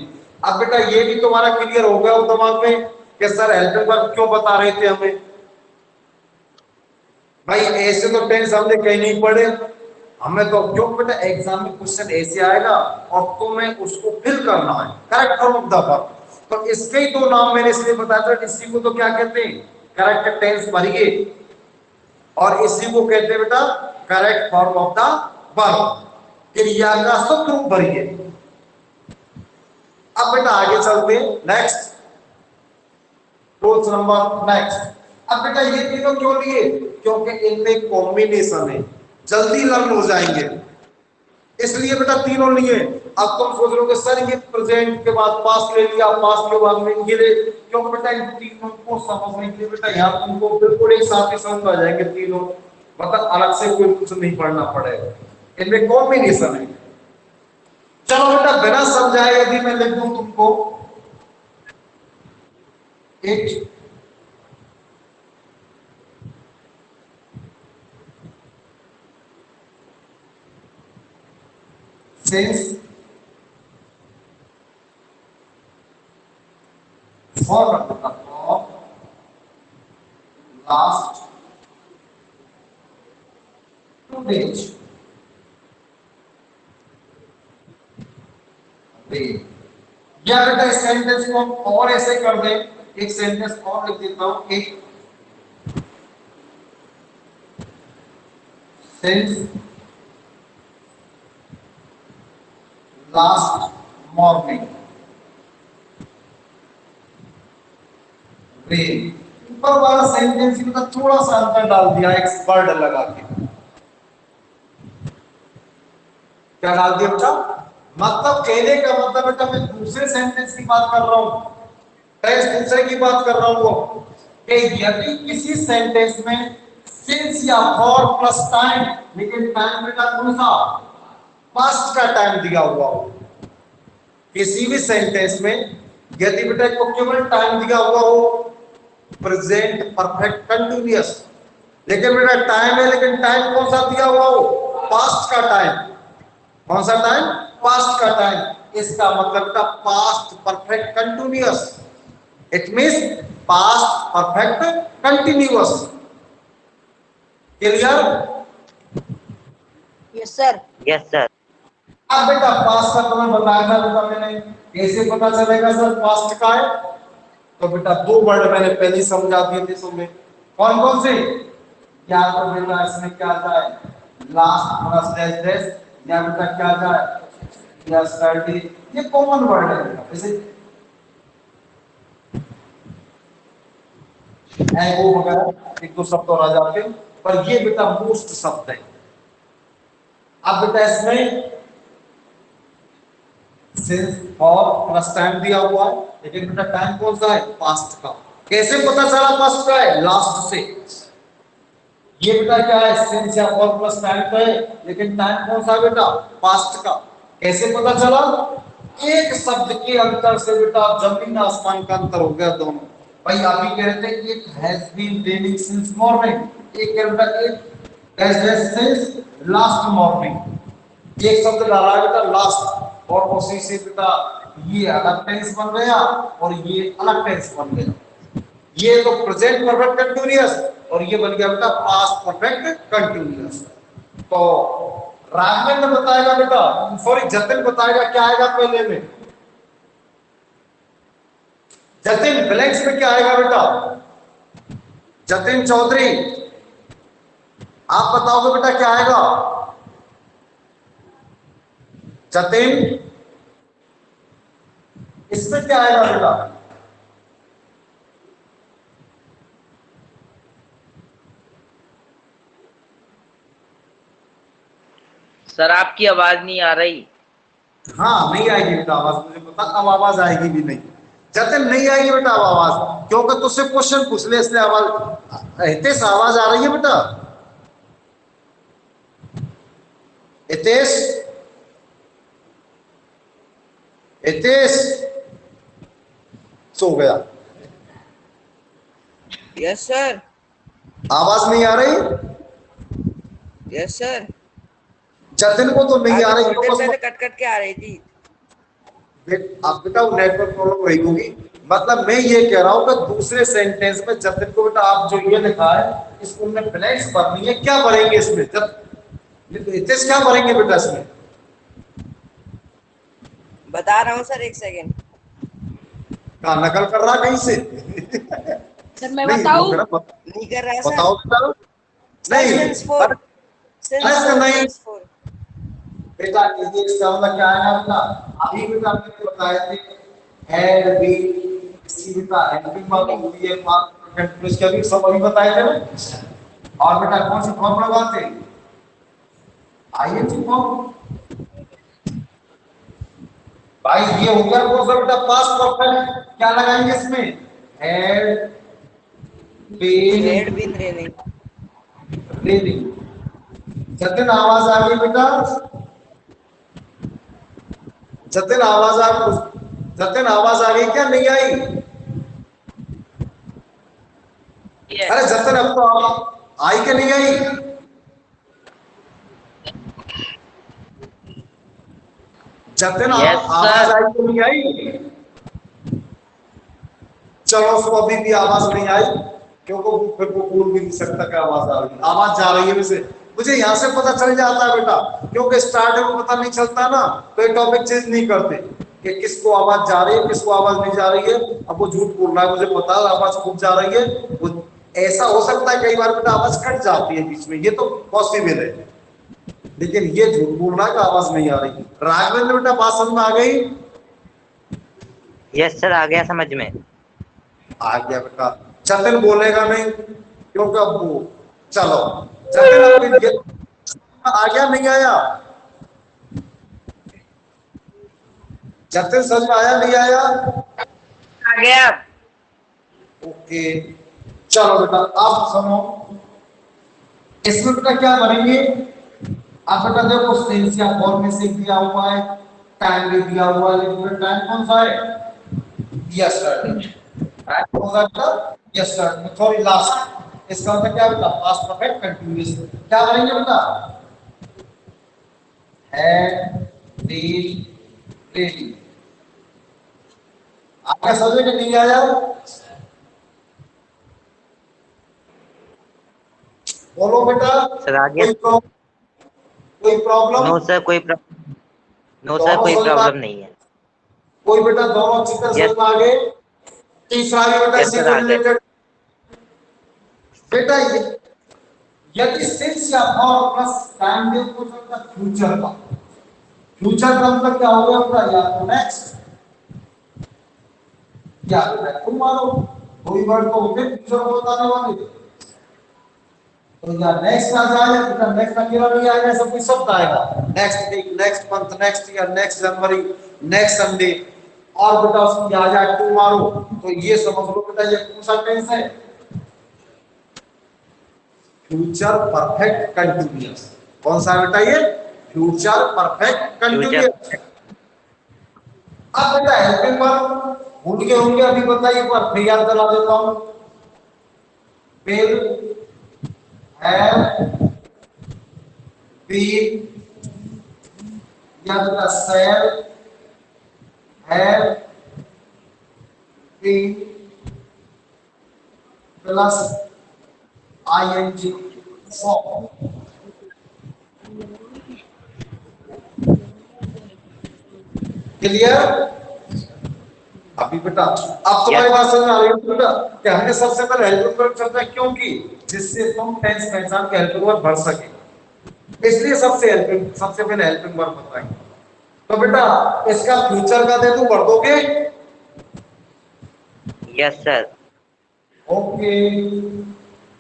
अब बेटा ये भी तुम्हारा क्लियर हो गया हो दिमाग में कि सर हेल्पिंग वर्ब क्यों बता रहे थे हमें? भाई ऐसे तो टेंस हमने कहीं नहीं पढ़े, हमें तो क्यों बेटा एग्जाम में क्वेश्चन ऐसे आएगा और तुम्हें उसको फिल करना है correct form of the verb. तो इसके ही दो नाम मैंने इसलिए बताया था, इसी को तो क्या कहते हैं, करेक्ट टेंस भरिए, और इसी को कहते हैं बेटा correct form of the verb, क्रिया का शुद्ध रूप भरिए। अब बेटा आगे चलते हैं, नेक्स्ट रूल्स नंबर नेक्स्ट। अब बेटा ये तीनों क्यों लिए? क्योंकि इनमें कॉम्बिनेशन है, जल्दी लर्न हो जाएंगे, इसलिए बेटा तीनों लिए। अब तुम सोच रहे हो सर ये प्रेजेंट के बाद पास ले लिया, पास के बाद में ये ले, क्योंकि बेटा इन तीनों को समझने के लिए बेटा यहाँ तुमको बिल्कुल एक साथ ही समझ आ जाएंगे तीनों, मतलब अलग से कोई कुछ नहीं पढ़ना पड़ेगा, इनमें कॉम्बिनेशन है। चलो बेटा बिना समझाए यदि मैं लिख दूं तुमको, it since for the last reach. या बेटा इस सेंटेंस को हम और ऐसे कर दें, एक सेंटेंस और लिख देता हूं, एक since last morning rain. ऊपर वाला सेंटेंस में तो थोड़ा सा अंतर डाल दिया, एक वर्ड लगा के। क्या डाल दिया बेटा? मतलब कहने का मतलब बेटा मैं दूसरे सेंटेंस की बात कर रहा हूं, दूसरे की बात कर रहा हूं कि यदि किसी सेंटेंस में सिंस या फॉर प्लस टाइम, लेकिन टाइम बेटा कौन सा? पास्ट का टाइम दिया हुआ हो। किसी भी सेंटेंस में यदि बेटा को केवल टाइम दिया हुआ हो, प्रेजेंट परफेक्ट कंटिन्यूअस, लेकिन बेटा टाइम है, लेकिन टाइम कौन सा दिया हुआ हो? पास्ट का टाइम। कौन सा टाइम? पास्ट का टाइम। इसका मतलब बेटा past perfect continuous, it means past perfect continuous. Clear? Yes sir. Yes sir. अब बेटा पास्ट का तुम्हें बताया था बेटा मैंने, कैसे पता चलेगा सर पास्ट का है? तो बेटा दो वर्ड मैंने पहले ही समझा दिए थे सुन में। कौन कौन से? या तो बेटा इसमें क्या जाए? लास्ट प्लस डैश डैश, या बेटा क्या जाए? या स्टडी। ये कॉमन वर्ड है बेटा, जैसे वो वगैरह एक दो शब्द और आ जाते हैं, पर ये बेटा मोस्ट शब्द है। अब बेटा इसमें सिंस और प्लस टाइम दिया हुआ है, लेकिन बेटा टाइम कौन सा है? पास्ट का। कैसे पता चला पास्ट का है? लास्ट से। ये बेटा क्या है? सिंस या और प्लस टाइम का है, लेकिन टाइम कौन सा बेटा? पास्ट का। कैसे पता चला? एक शब्द के अंतर से बेटा जमीन आसमान का अंतर हो गया दोनों। भाई अभी कह रहे थे कि एक has been raining since morning, एक कह बेटा एक has been since last morning. एक शब्द डाला है बेटा लास्ट, और उसी से बेटा ये अलग टेंस बन गया और ये अलग टेंस बन गया। ये तो प्रेजेंट परफेक्ट कंटीन्यूअस और ये बन गया बेटा पास्ट परफेक्ट कंटीन्यूअस। तो राघवेंद्र बताएगा बेटा, सॉरी जतिन बताएगा क्या आएगा पहले में। जतिन ब्लैंक्स में क्या आएगा बेटा? जतिन चौधरी आप बताओगे बेटा क्या आएगा? जतिन इसमें क्या आएगा बेटा? सर आपकी आवाज नहीं आ रही। हाँ नहीं आएगी बेटा आवाज, मुझे पता, अब आवाज आएगी भी नहीं। जतिन नहीं आएगी बेटा अब आवाज, क्योंकि तुझसे क्वेश्चन पूछ ले इसलिए आवाज। हितेश आवाज आ रही है बेटा? हितेश, हितेश सो गया। Yes sir. आवाज नहीं आ रही? Yes sir. जतिन को तो नहीं आ रही, पहले कट कट के आ रही थी। अब बेटा वो नेटवर्क प्रॉब्लम रही होगी। मतलब मैं ये कह रहा हूं कि दूसरे सेंटेंस में जतिन को बेटा आप जो ये लिखा है इसको हमने ब्लैंक्स भरनी है। क्या भरेंगे इसमें? जब हितेश क्या भरेंगे बेटा इसमें? बता रहा हूँ सर, एक सेकेंड। कहा नकल कर रहा कहीं से? सर मैं बताऊं? नहीं कर रहा सर। बताओ बेटा। नहीं नहीं बेटा, इसका मतलब क्या है बेटा? अभी बेटा आपने बताया थे हैड बीन, इसी बेटा हेल्पिंग वर्ब होती है, पास्ट कंटीन्यूअस के भी सब अभी बताए थे ना। और बेटा कौन सी फॉर्म लगाते? ING form. भाई ये हो गया कौन सा बेटा? Past perfect. क्या लगाएंगे इसमें? Had been raining. जतिन आवाज आ गई बेटा? जतिन आवाज आ गई? जतिन आवाज आ गई क्या नहीं आई? अरे जतिन अब तो आई कि नहीं आई? जतिन आवाज आई कि नहीं आई? चलो उसको अभी भी आवाज नहीं आई, क्योंकि फिर वो बोल भी नहीं सकता कि आवाज आ रही है। आवाज जा रही है वैसे, मुझे यहाँ से पता चल जाता है बेटा, क्योंकि स्टार्टिंग में पता नहीं चलता ना तो ये टॉपिक चेंज नहीं करते कि किसको आवाज जा रही है किसको आवाज नहीं जा रही है। अब वो झूठ बोल रहा है, मुझे पता है आवाज खूब जा रही है। वो ऐसा हो सकता है कई बार बेटा आवाज कट जाती है बीच में, ये तो पॉसिबल है, लेकिन ये झूठ बोल रहा है कि आवाज नहीं आ रही। राघवेंद्र बेटा बात समझ में आ गई? यस सर, आ गया समझ में। आ गया बेटा। जतिन बोलेगा नहीं क्योंकि अब वो, चलो जतिन आ गया नहीं आया? जतिन समझ में आया नहीं आया? आ गया। ओके चलो बेटा आप सुनो, इसमें बेटा क्या बनेंगे आप बेटा देखो, सेल्स या फॉर्म से दिया हुआ है, टाइम भी दिया हुआ है, लेकिन टाइम कौन सा है? यस्टरडे। टाइम कौन सा बेटा? यस्टरडे। सॉरी लास्ट, इसका मतलब क्या बेटा? Past perfect continuous. क्या बनेंगे बेटा? Had been ready. आपका समझ में नहीं आया? बोलो बेटा। सर आ गया। कोई प्रॉब्लम? नो सर, कोई प्रॉब्लम। नो सर, दोनों कोई समझ में प्रॉब्लम नहीं है। कोई बेटा दोनों अच्छी तरह यस समझ में आ गए? तीसरा भी बेटा यस इसी सर, से आ गया। रिलेटेड। बेटा यदि सिंस या फॉर प्लस टाइम देव हो सकता फ्यूचर का, फ्यूचर का मतलब क्या हो गया बेटा? या तो नेक्स्ट या बेटा टुमारो, कोई वर्ड तो होते फ्यूचर को बताने वाले, तो या नेक्स्ट आ जाए बेटा, नेक्स्ट अकेला नहीं आएगा, सब कुछ शब्द आएगा, next week, next month, next year, next January, next Sunday, और बेटा उसमें आ जाए टुमारो, तो ये समझ लो बेटा ये कौन सा टेंस है? Future perfect continuous. कौन सा बेटा ये? Future perfect continuous. अब बेटा हेल्पिंग वर्ब भूल गए होंगे, अभी बताइए एक बार फिर याद दिला देता हूं। विल हैव बीन या बेटा shall have been plus ING form. Clear? अभी बेटा अब तुम्हारी बात समझ में आ रही है बेटा कि हमने सबसे पहले हेल्पिंग वर्ब चर्चा क्यों की? जिससे तुम टेंस पहचान के हेल्पिंग वर्ब भर सके, इसलिए सबसे पहले हेल्पिंग वर्ब बताएंगे। तो बेटा इसका फ्यूचर का दे दूं, भर दोगे? Yes sir. ओके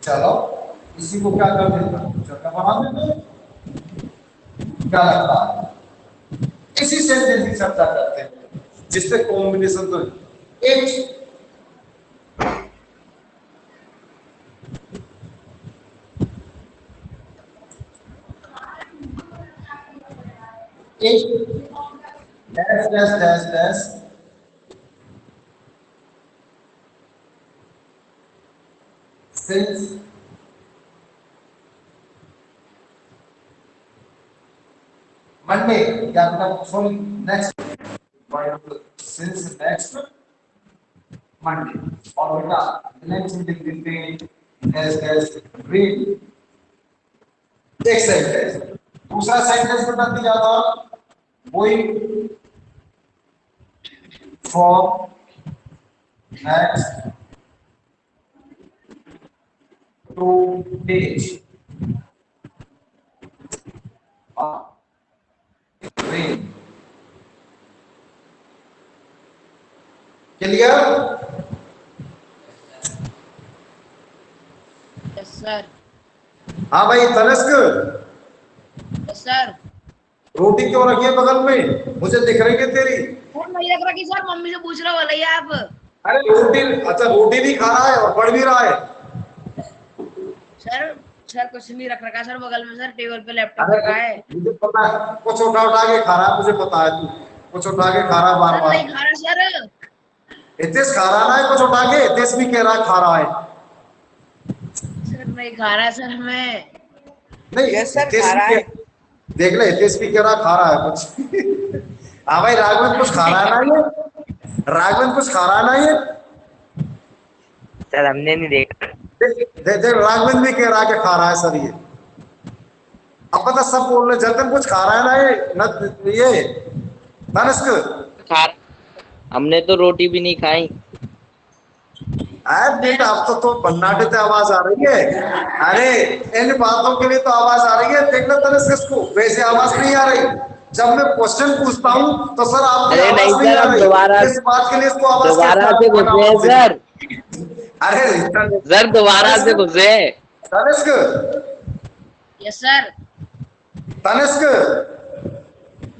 चलो इसी को क्या कर देते हैं, फ्यूचर का बना देते हैं। क्या लगता है? इसी सेंटेंस की चर्चा करते हैं जिससे कॉम्बिनेशन तो एक dash dash dash dash since Monday या sorry next, since next Monday, और बेटा नेक्स्ट लिख देते हैं डैश डैश रीड। एक सेंटेंस, दूसरा सेंटेंस बेटा दिया था going for next 2 days rain। Clear? Yes sir. हाँ भाई तनिष्क, यस सर। रोटी क्यों रखी है बगल में? मुझे दिख रही है तेरी। फोन नहीं रख रखी सर, मम्मी से पूछ रहे हो भले आप। अरे रोटी, अच्छा रोटी भी खा रहा है और पढ़ भी रहा है। सर सर कुछ नहीं रख रखा सर, बगल में सर टेबल पे लैपटॉप रखा है। मुझे पता है कुछ उठा उठा के खा रहा है, मुझे पता है तू कुछ उठा के खा रहा है बार सर बार। नहीं खा रहा सर। हितेश खा रहा है कुछ उठा के, हितेश भी कह रहा है खा रहा है। सर नहीं खा रहा सर मैं। नहीं यस सर, हितेश खा रहा भी है। देख ले, हितेश भी कह रहा है खा रहा है कुछ। हाँ भाई राघवेंद्र कुछ खा रहा है ना ये, राघवेंद्र कुछ खा रहा है ना ये। सर हमने नहीं देखा। देख राघवेंद्र भी कह रहा है कि खा रहा है सर ये। अब पता सब बोल रहे जतन कुछ खा रहा है ना ये तनिष्क। खा हमने तो रोटी भी नहीं खाई। अरे बेटा अब तो भन्नाटे से आवाज आ रही है। अरे इन बातों के लिए तो आवाज आ रही है, देखना तनिष्क इसको, वैसे आवाज नहीं आ रही। जब मैं क्वेश्चन पूछता हूँ तो सर आपकी अरे आवाज नहीं नहीं सर, आ हम रही, दोबारा इस बात के लिए इसको आवाज कैसे दोबारा आ से रही घुसे हैं सर। अरे सर दोबारा से घुसे। Tanishk yes sir. Tanishk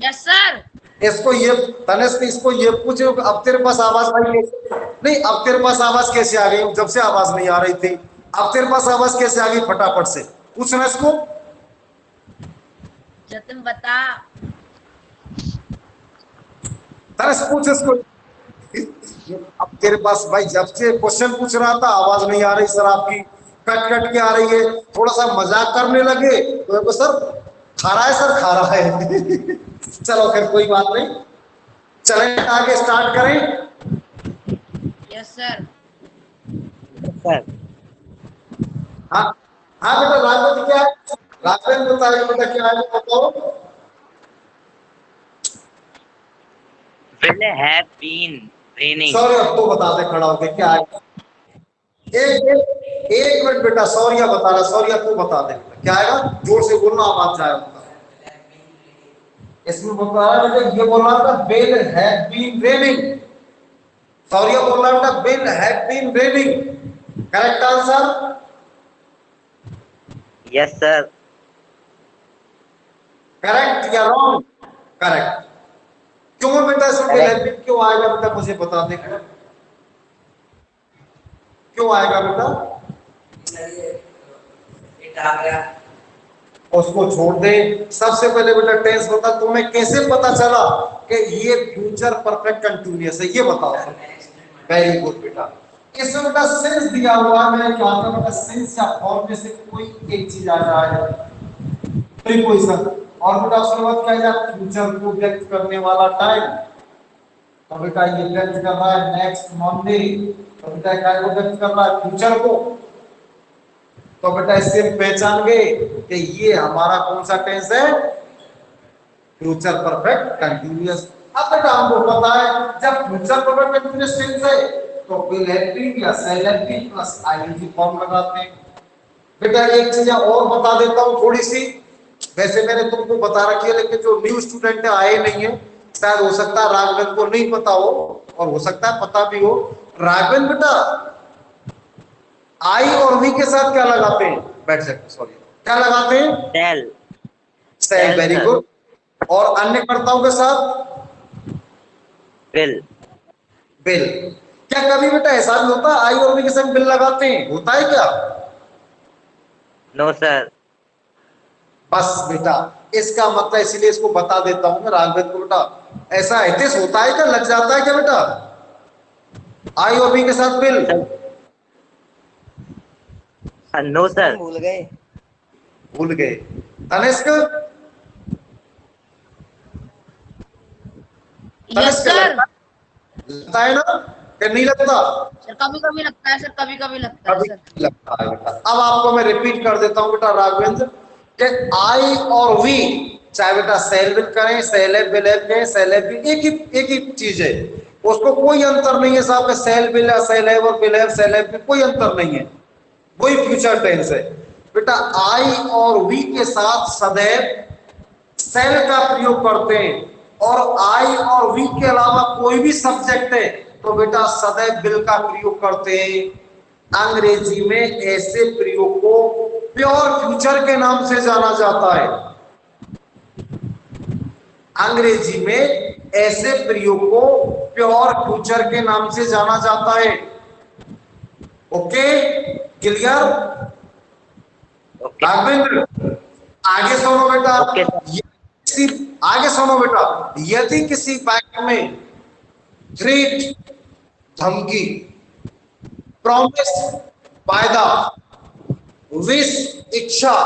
yes sir. इसको ये तनिष्क इसको ये पूछो अब तेरे पास आवाज आई है? नहीं, अब तेरे पास आवाज कैसे आ गई? जब से आवाज नहीं आ रही थी, अब तेरे पास आवाज कैसे आ गई? फटाफट से पूछना इसको। जतिन बता। तनिष्क पूछ इसको। अब तेरे पास भाई जब से क्वेश्चन पूछ रहा था आवाज नहीं आ रही सर आपकी, कट कट के आ रही है, थोड़ा सा मजाक करने लगे तो सर खा रहा है सर, खा रहा है। चलो फिर कोई बात नहीं, चलें आगे स्टार्ट करें। Yes sir. सर हाँ हाँ बेटा, राघवेंद्र क्या है? राघवेंद्र बताइए बेटा क्या है, बताओ। will have been raining। Sorry अब तो बता दे खड़ा होके क्या है। एक मिनट बेटा, सौर्या बता रहा, सौर्या तू बता दे क्या आएगा, जोर से बोलना आवाज जाए उनका। इसमें बता रहा है बेटा, ये बोल रहा था will have been raining. Saurya बोल रहा था will have been raining. Correct answer? Yes sir. Correct या रॉन्ग? करेक्ट। क्यों बेटा इसमें विल हैव बीन क्यों आएगा बेटा, मुझे बता दे क्यों आएगा बेटा। उसको छोड़ दे। सबसे पहले बेटा टेंस बता, तुम्हें कैसे पता चला कि ये फ्यूचर परफेक्ट कंटिन्यूअस है, ये बताओ। वेरी गुड बेटा। इसमें बेटा सिंस दिया हुआ है, मैंने क्या था बेटा, सिंस या फॉर में से कोई एक चीज आ जाए, प्रीपोजिशन, और बेटा उसके बाद क्या है, फ्यूचर को व्यक्त करने वाला टाइम। तो बेटा ये व्यक्त कर रहा है नेक्स्ट मंडे, तो बेटा क्या को व्यक्त कर रहा है, फ्यूचर को। तो बेटा इससे हम पहचान गए कि ये हमारा कौन सा टेंस है, फ्यूचर परफेक्ट कंटीन्यूअस। अब बेटा हमको पता है जब फ्यूचर परफेक्ट कंटीन्यूअस टेंस है तो विल हैव बीन या shall have been plus ING form लगाते हैं। बेटा एक चीज और बता देता हूं थोड़ी सी, वैसे मैंने तुमको बता रखी है लेकिन जो न्यू स्टूडेंट आए नहीं है, शायद हो सकता है राघवेंद्र को नहीं पता हो और हो सकता है पता भी हो। राघवेंद्र बेटा आई और वी के साथ क्या लगाते हैं, बैठ सकते, सॉरी क्या लगाते हैं, टेल। Cell, very good. और अन्य कर्ताओं के साथ विल। बिल। क्या कभी बेटा ऐसा भी होता है आई और वी के साथ बिल लगाते हैं, होता है क्या? No sir. बस बेटा इसका मतलब, इसीलिए इसको बता देता हूं मैं राघवेंद्र को, बेटा ऐसा हितेश होता है क्या, लग जाता है क्या बेटा आई और वी के साथ बिल? No sir. भूल गए। Tanishk, yes sir. लगता है ना कि नहीं लगता? सर कभी कभी लगता है सर, कभी कभी लगता है कभी सर। लगता है बेटा। अब आपको मैं रिपीट कर देता हूं बेटा राघवेंद्र कि आई और वी, चाहे बेटा सेल विल करें, सेल है विल है करें, सेल है एक ही चीज है, उसको कोई अंतर नहीं है साहब के सेल विल है, सेल है और विल है, सेल है कोई अंतर नहीं है, वही फ्यूचर टेंस है बेटा। आई और वी के साथ सदैव सेल का प्रयोग करते हैं, और आई और वी के अलावा कोई भी सब्जेक्ट है तो बेटा सदैव विल का प्रयोग करते हैं। अंग्रेजी में ऐसे प्रयोग को प्योर फ्यूचर के नाम से जाना जाता है। अंग्रेजी में ऐसे प्रयोग को प्योर फ्यूचर के नाम से जाना जाता है। Okay, clear? राघवेंद्र आगे सुनो बेटा। आगे सुनो बेटा, यदि किसी वाक्य में थ्रेट धमकी, प्रॉमिस वायदा, विश इच्छा,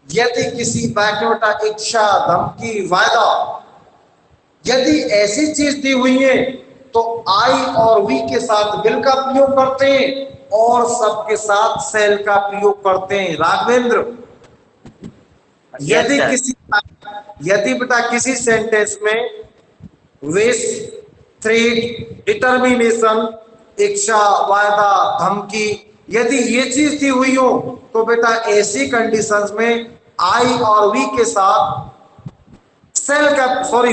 यदि किसी वाक्य में बेटा इच्छा धमकी वायदा, यदि ऐसी चीज दी हुई है तो आई और वी के साथ विल का प्रयोग करते हैं और सबके साथ सेल का प्रयोग करते हैं। राघवेंद्र Yes, यदि sir. किसी यदि बेटा किसी सेंटेंस में विश, थ्रेट, डिटर्मिनेशन, इच्छा, वायदा, धमकी, यदि ये चीज थी हुई हो तो बेटा ऐसी कंडीशंस में आई और वी के साथ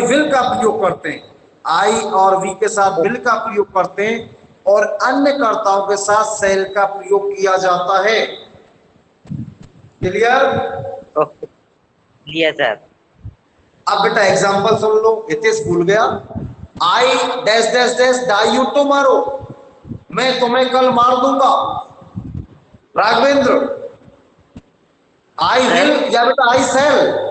विल का प्रयोग करते हैं। आई और वी के साथ विल का प्रयोग करते हैं और अन्य कर्ताओं के साथ सेल का प्रयोग किया जाता है। क्लियर? Okay. Yes, sir. अब बेटा एग्जांपल सुन लो, इतने स्कूल गया। I dash dash dash die you tomorrow, मैं तुम्हें कल मार दूंगा। राघवेंद्र, आई Sir? विल या बेटा आई सेल?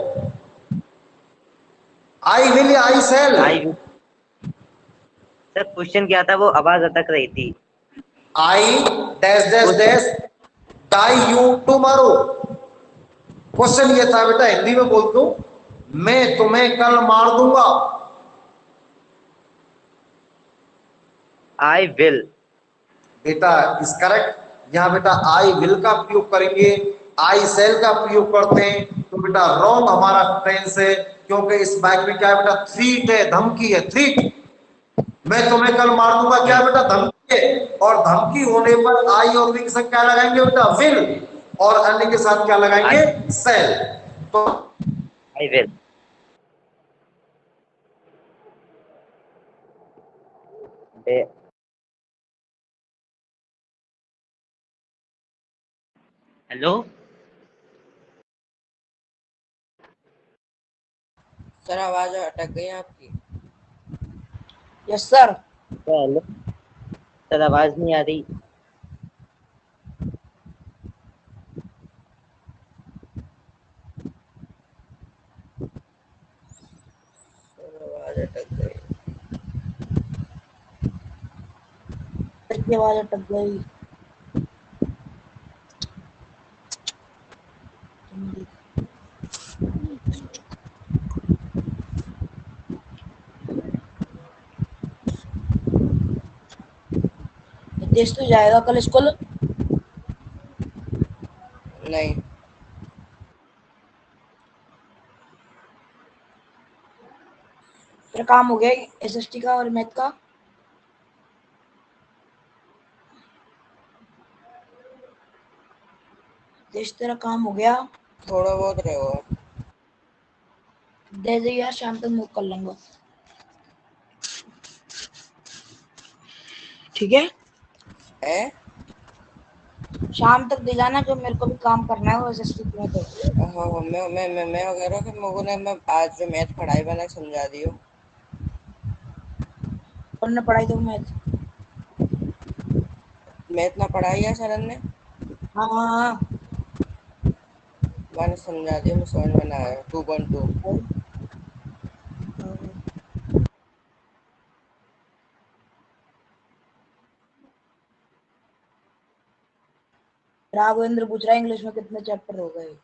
आई विल या I sell? I will. Sir question क्या था, वो आवाज अटक रही थी। I dash dash Question- dash die you tomorrow. Question ये था बेटा, हिंदी में बोल दो, मैं तुम्हें कल मार दूंगा। I will. बेटा इस करेक्ट। यहां बेटा आई विल का प्रयोग करेंगे, आई सेल का प्रयोग करते हैं तो बेटा रॉन्ग हमारा टेंस है, क्योंकि इस बाइक में क्या है बेटा, थ्रीट है, धमकी है, थ्रीट। मैं तुम्हें कल मार दूंगा क्या बेटा, धमकी है। और धमकी होने पर आई और वी के साथ क्या लगाएंगे बेटा, विल, और अन्य के साथ क्या लगाएंगे, सेल। तो I will. They- hello sir आवाज अटक गई आपकी। Yes sir. हेलो सर, आवाज नहीं आ रही। सर आवाज अटक गई। सर की आवाज अटक गई। नितेश तो जाएगा कल स्कूल? नहीं। तेरा काम हो गया एसएसटी का और मैथ का? नितेश तेरा काम हो गया? थोड़ा बहुत रहेगा। दे दे यार, शाम तक मैं कर लूंगा। ठीक है? शाम तक दे जाना, जो मेरे को भी काम करना है वो एसएसटी में। तो हाँ मैं कह रहा हूँ कि मेरे ने मैं आज जो मैथ पढ़ाई मैंने समझा दियो। कौन ने पढ़ाई तो मैथ ना पढ़ाई है सर ने? हाँ हाँ हाँ, मैंने समझा दिया, मैं समझ में ना आया 2.2। राघवेंद्र पूछ रहा है इंग्लिश में कितने चैप्टर हो गए?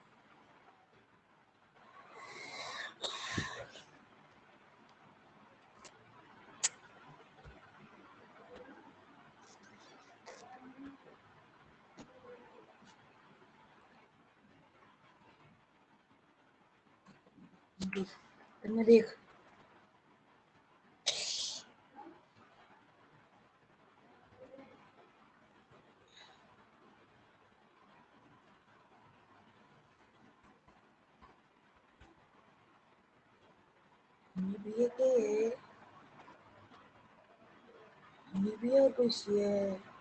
तुमने देख, ये भी है कि ये भी है और कोई सी है।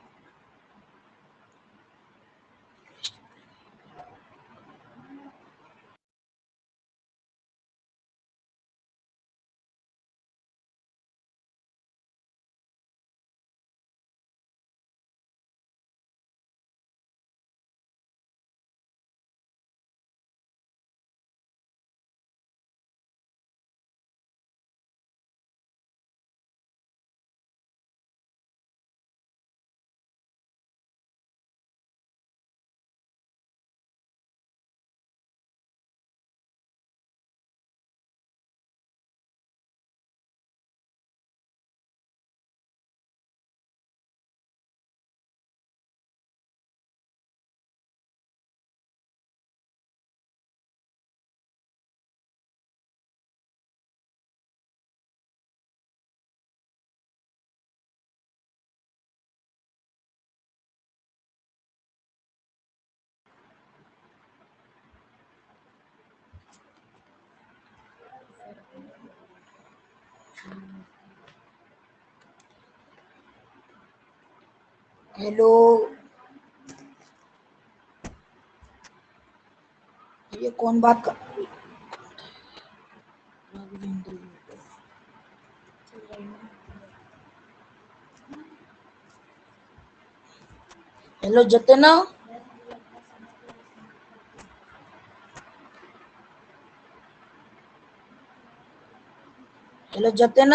हेलो, ये कौन बात कर? Hello Jatin, hello Jatin.